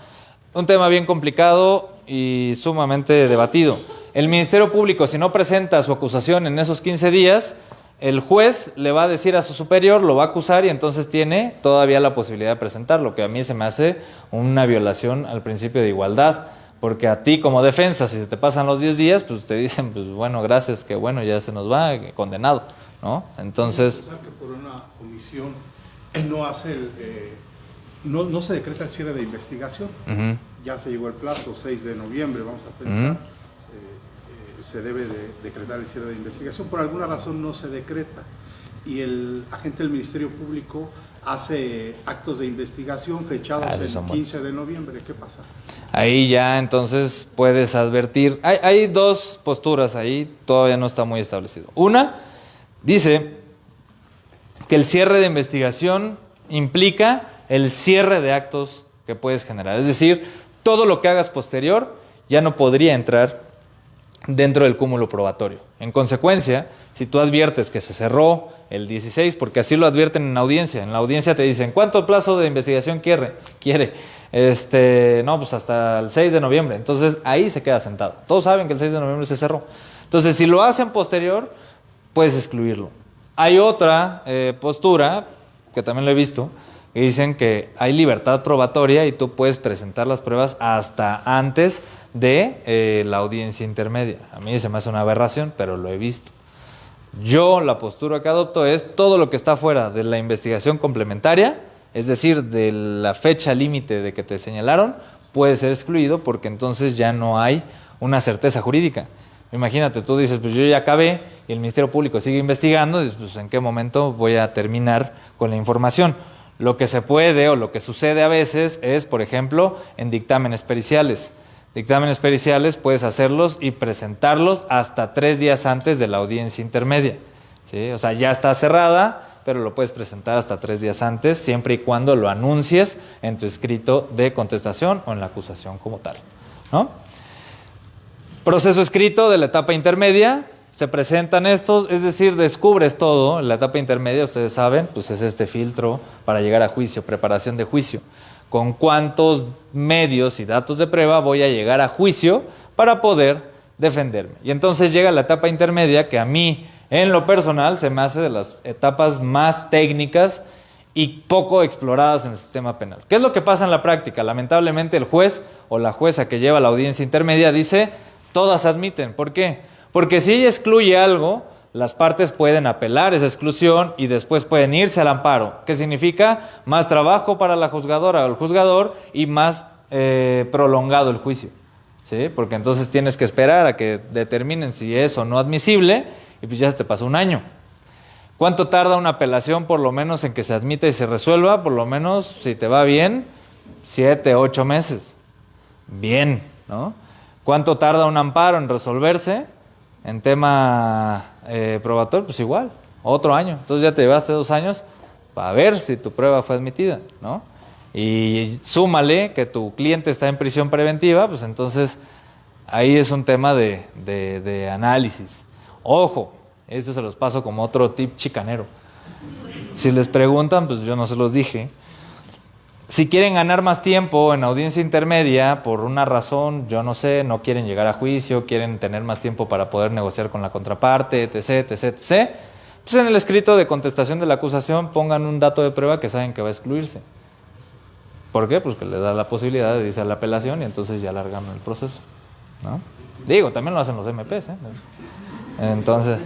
Speaker 2: Un tema bien complicado y sumamente debatido. El Ministerio Público, si no presenta su acusación en esos 15 días, el juez le va a decir a su superior, lo va a acusar y entonces tiene todavía la posibilidad de presentarlo, que a mí se me hace una violación al principio de igualdad, porque a ti como defensa, si se te pasan los 10 días, pues te dicen, pues bueno, gracias, que bueno, ya se nos va, condenado, ¿no? Entonces...
Speaker 4: que por una omisión no hace no se decreta el cierre de investigación. Ya se llegó el plazo, 6 de noviembre, vamos a pensar. Se debe de decretar el cierre de investigación. Por alguna razón no se decreta y el agente del Ministerio Público hace actos de investigación fechados el 15 de noviembre. ¿Qué pasa?
Speaker 2: Ahí ya entonces puedes advertir. Hay 2 posturas ahí, todavía no está muy establecido. Una dice que el cierre de investigación implica el cierre de actos que puedes generar. Es decir, todo lo que hagas posterior ya no podría entrar dentro del cúmulo probatorio. En consecuencia, si tú adviertes que se cerró el 16, porque así lo advierten en la audiencia te dicen, ¿cuánto plazo de investigación quiere? No, pues hasta el 6 de noviembre. Entonces, ahí se queda sentado. Todos saben que el 6 de noviembre se cerró. Entonces, si lo hacen posterior, puedes excluirlo. Hay otra postura, que también lo he visto, que dicen que hay libertad probatoria y tú puedes presentar las pruebas hasta antes de la audiencia intermedia. A mí se me hace una aberración, pero lo he visto. Yo la postura que adopto es todo lo que está fuera de la investigación complementaria, es decir, de la fecha límite de que te señalaron, puede ser excluido porque entonces ya no hay una certeza jurídica. Imagínate, tú dices, pues yo ya acabé y el Ministerio Público sigue investigando, y dices, pues ¿en qué momento voy a terminar con la información? Lo que se puede o lo que sucede a veces es, por ejemplo, en dictámenes periciales. Dictámenes periciales puedes hacerlos y presentarlos hasta 3 días antes de la audiencia intermedia, ¿sí? O sea, ya está cerrada, pero lo puedes presentar hasta 3 días antes, siempre y cuando lo anuncies en tu escrito de contestación o en la acusación como tal, ¿no? Proceso escrito de la etapa intermedia, se presentan estos, es decir, descubres todo. En la etapa intermedia, ustedes saben, pues es este filtro para llegar a juicio, preparación de juicio. Con cuántos medios y datos de prueba voy a llegar a juicio para poder defenderme. Y entonces llega la etapa intermedia, que a mí, en lo personal, se me hace de las etapas más técnicas y poco exploradas en el sistema penal. ¿Qué es lo que pasa en la práctica? Lamentablemente el juez o la jueza que lleva la audiencia intermedia dice, todas admiten. ¿Por qué? Porque si ella excluye algo, las partes pueden apelar esa exclusión y después pueden irse al amparo. ¿Qué significa? Más trabajo para la juzgadora o el juzgador y más prolongado el juicio, ¿sí? Porque entonces tienes que esperar a que determinen si es o no admisible y pues ya se te pasó un año. ¿Cuánto tarda una apelación por lo menos en que se admita y se resuelva? Por lo menos, si te va bien, 7, 8 meses. Bien, ¿no? ¿Cuánto tarda un amparo en resolverse? En tema probatorio, pues igual, otro año. Entonces ya te llevaste 2 años para ver si tu prueba fue admitida, ¿no? Y súmale que tu cliente está en prisión preventiva, pues entonces ahí es un tema de análisis. Ojo, eso se los paso como otro tip chicanero. Si les preguntan, pues yo no se los dije. Si quieren ganar más tiempo en audiencia intermedia, por una razón, yo no sé, no quieren llegar a juicio, quieren tener más tiempo para poder negociar con la contraparte, etc., etc., etc., pues en el escrito de contestación de la acusación pongan un dato de prueba que saben que va a excluirse. ¿Por qué? Pues que le da la posibilidad de irse a la apelación y entonces ya alargan el proceso, ¿no? Digo, también lo hacen los MPs, ¿eh? Entonces,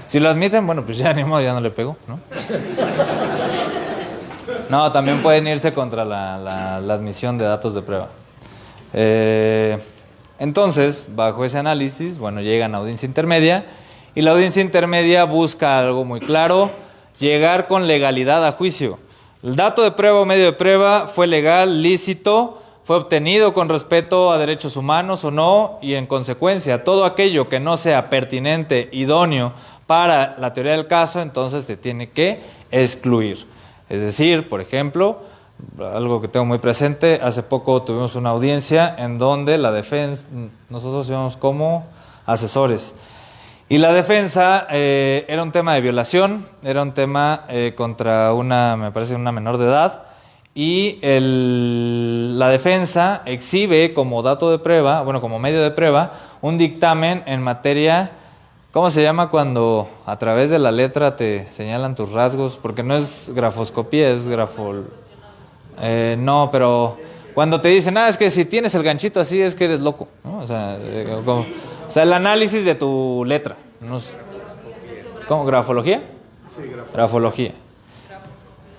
Speaker 2: si lo admiten, bueno, pues ya ni modo, ya no le pegó, ¿no? No, también pueden irse contra la admisión de datos de prueba. Entonces, bajo ese análisis, bueno, llegan a audiencia intermedia y la audiencia intermedia busca algo muy claro, llegar con legalidad a juicio. El dato de prueba o medio de prueba fue legal, lícito, fue obtenido con respeto a derechos humanos o no, y en consecuencia, todo aquello que no sea pertinente, idóneo para la teoría del caso, entonces se tiene que excluir. Es decir, por ejemplo, algo que tengo muy presente, hace poco tuvimos una audiencia en donde la defensa, nosotros íbamos como asesores, y la defensa era un tema de violación, era un tema contra me parece una menor de edad, y la defensa exhibe como dato de prueba, bueno, como medio de prueba, un dictamen en materia. ¿Cómo se llama cuando a través de la letra te señalan tus rasgos? Porque no es grafoscopía, es no, pero cuando te dicen, es que si tienes el ganchito así es que eres loco, ¿no? O sea, el análisis de tu letra. ¿Cómo? ¿Grafología?
Speaker 4: Sí,
Speaker 2: grafología.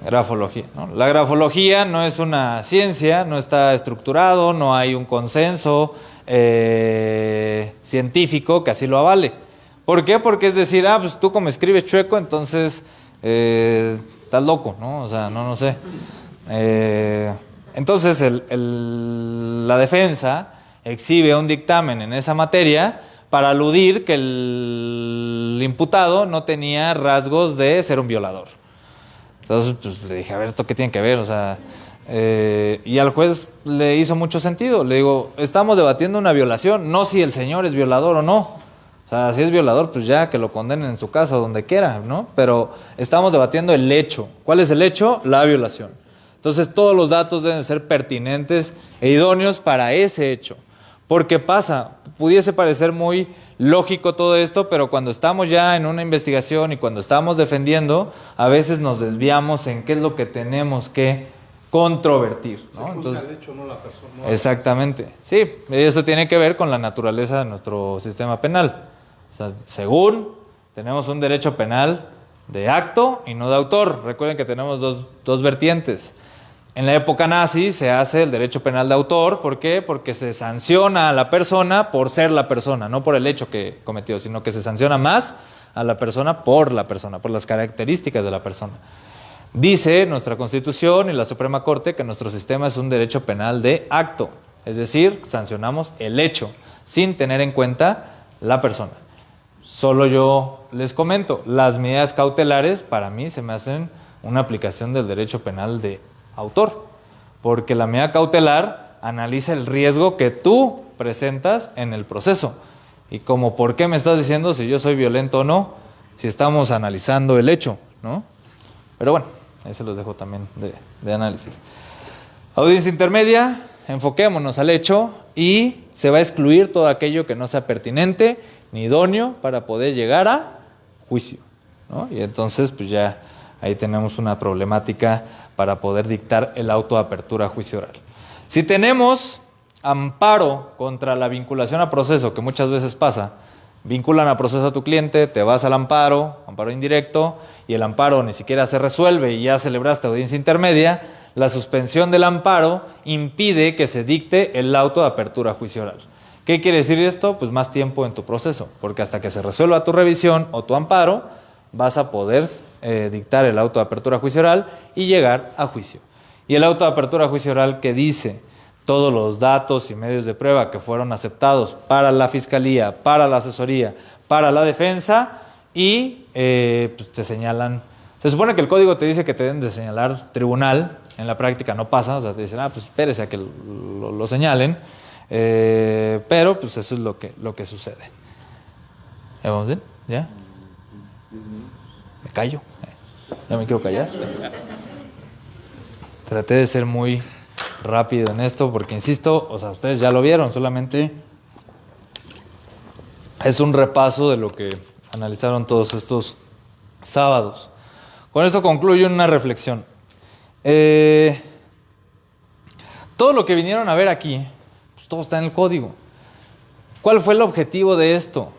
Speaker 2: Grafología, ¿no? La grafología no es una ciencia, no está estructurado, no hay un consenso científico que así lo avale. ¿Por qué? Porque es decir, pues tú como escribes chueco, entonces estás loco, ¿no? O sea, no sé. Entonces la defensa exhibe un dictamen en esa materia para aludir que el imputado no tenía rasgos de ser un violador. Entonces pues, le dije, a ver, ¿esto qué tiene que ver? O sea, y al juez le hizo mucho sentido. Le digo, estamos debatiendo una violación, no si el señor es violador o no. O sea, si es violador, pues ya que lo condenen en su casa o donde quiera, ¿no? Pero estamos debatiendo el hecho. ¿Cuál es el hecho? La violación. Entonces, todos los datos deben ser pertinentes e idóneos para ese hecho. Porque pudiese parecer muy lógico todo esto, pero cuando estamos ya en una investigación y cuando estamos defendiendo, a veces nos desviamos en qué es lo que tenemos que controvertir, ¿no? Entonces, el hecho, no la persona, no. Exactamente. Sí, eso tiene que ver con la naturaleza de nuestro sistema penal. O sea, según tenemos un derecho penal de acto y no de autor. Recuerden que tenemos dos vertientes. En la época nazi se hace el derecho penal de autor. ¿Por qué? Porque se sanciona a la persona por ser la persona, no por el hecho que cometió, sino que se sanciona más a la persona, por las características de la persona. Dice nuestra Constitución y la Suprema Corte que nuestro sistema es un derecho penal de acto. Es decir, sancionamos el hecho sin tener en cuenta la persona. solo yo les comento, las medidas cautelares para mí se me hacen una aplicación del derecho penal de autor, porque la medida cautelar analiza el riesgo que tú presentas en el proceso. Y como, ¿por qué me estás diciendo si yo soy violento o no? Si estamos analizando el hecho, ¿no? Pero bueno, ahí se los dejo también de análisis. Audiencia intermedia, enfoquémonos al hecho y se va a excluir todo aquello que no sea pertinente ni idóneo para poder llegar a juicio, ¿no? Y entonces pues ya ahí tenemos una problemática para poder dictar el auto de apertura a juicio oral. Si tenemos amparo contra la vinculación a proceso, que muchas veces pasa, vinculan a proceso a tu cliente, te vas al amparo indirecto, y el amparo ni siquiera se resuelve y ya celebraste audiencia intermedia, la suspensión del amparo impide que se dicte el auto de apertura a juicio oral. ¿Qué quiere decir esto? Pues más tiempo en tu proceso, porque hasta que se resuelva tu revisión o tu amparo, vas a poder dictar el auto de apertura a juicio oral y llegar a juicio. Y el auto de apertura a juicio oral que dice todos los datos y medios de prueba que fueron aceptados para la fiscalía, para la asesoría, para la defensa, y pues te señalan. Se supone que el código te dice que te deben de señalar tribunal, en la práctica no pasa, o sea, te dicen, pues espérese a que lo señalen, pero pues eso es lo que sucede. ¿Ya vamos bien? ¿Ya? Me callo. Ya me quiero callar. Traté de ser muy rápido en esto porque, insisto, o sea, ustedes ya lo vieron, solamente es un repaso de lo que analizaron todos estos sábados. Con esto concluyo una reflexión. Todo lo que vinieron a ver aquí, pues todo está en el código. ¿Cuál fue el objetivo de esto?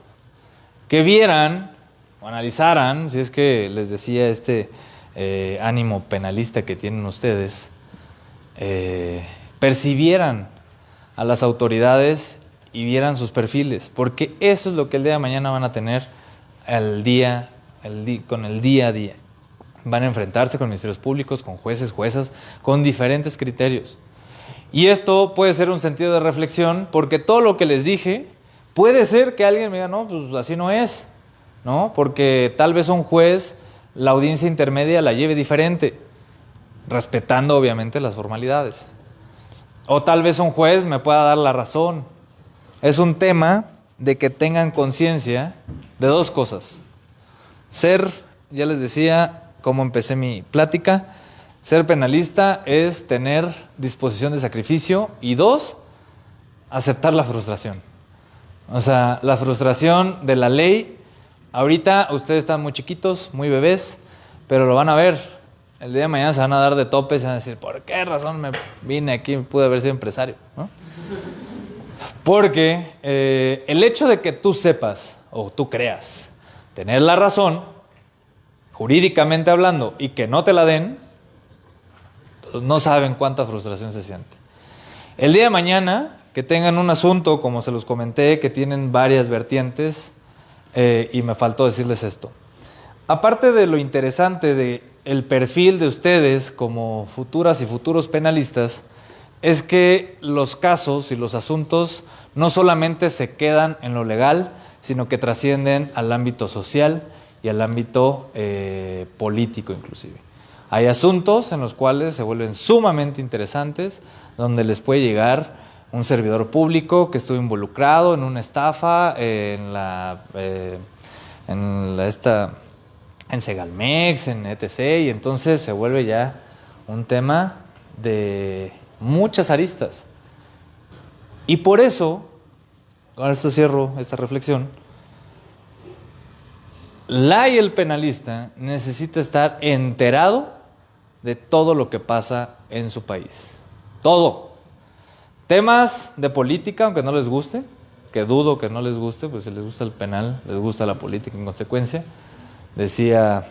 Speaker 2: Que vieran o analizaran, si es que les decía ánimo penalista que tienen ustedes, percibieran a las autoridades y vieran sus perfiles, porque eso es lo que el día de mañana van a tener con el día a día. Van a enfrentarse con ministerios públicos, con jueces, juezas, con diferentes criterios. Y esto puede ser un sentido de reflexión, porque todo lo que les dije, puede ser que alguien me diga, no, pues así no es, ¿no? Porque tal vez un juez la audiencia intermedia la lleve diferente, respetando obviamente las formalidades. O tal vez un juez me pueda dar la razón. Es un tema de que tengan conciencia de dos cosas. Ya les decía cómo empecé mi plática, ser penalista es tener disposición de sacrificio y dos, aceptar la frustración. O sea, la frustración de la ley. Ahorita ustedes están muy chiquitos, muy bebés, pero lo van a ver. El día de mañana se van a dar de topes y van a decir, ¿por qué razón me vine aquí? Pude haber sido empresario, ¿no? Porque el hecho de que tú sepas o tú creas tener la razón, jurídicamente hablando, y que no te la den, no saben cuánta frustración se siente. El día de mañana, que tengan un asunto, como se los comenté, que tienen varias vertientes, y me faltó decirles esto. Aparte de lo interesante del perfil de ustedes como futuras y futuros penalistas, es que los casos y los asuntos no solamente se quedan en lo legal, sino que trascienden al ámbito social y al ámbito político inclusive. Hay asuntos en los cuales se vuelven sumamente interesantes, donde les puede llegar un servidor público que estuvo involucrado en una estafa, en Segalmex, en etc. Y entonces se vuelve ya un tema de muchas aristas. Y por eso, con esto cierro esta reflexión, el penalista necesita estar enterado de todo lo que pasa en su país. Todo. Temas de política, aunque no les guste, que dudo que no les guste, pues si les gusta el penal, les gusta la política en consecuencia. Decía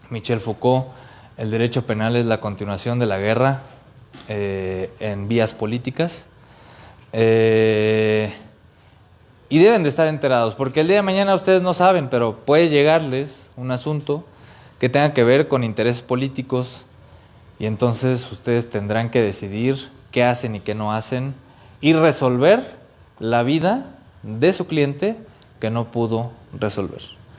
Speaker 2: Michel Foucault, el derecho penal es la continuación de la guerra en vías políticas. Y deben de estar enterados, porque el día de mañana ustedes no saben, pero puede llegarles un asunto que tenga que ver con intereses políticos y entonces ustedes tendrán que decidir qué hacen y qué no hacen y resolver la vida de su cliente que no pudo resolver.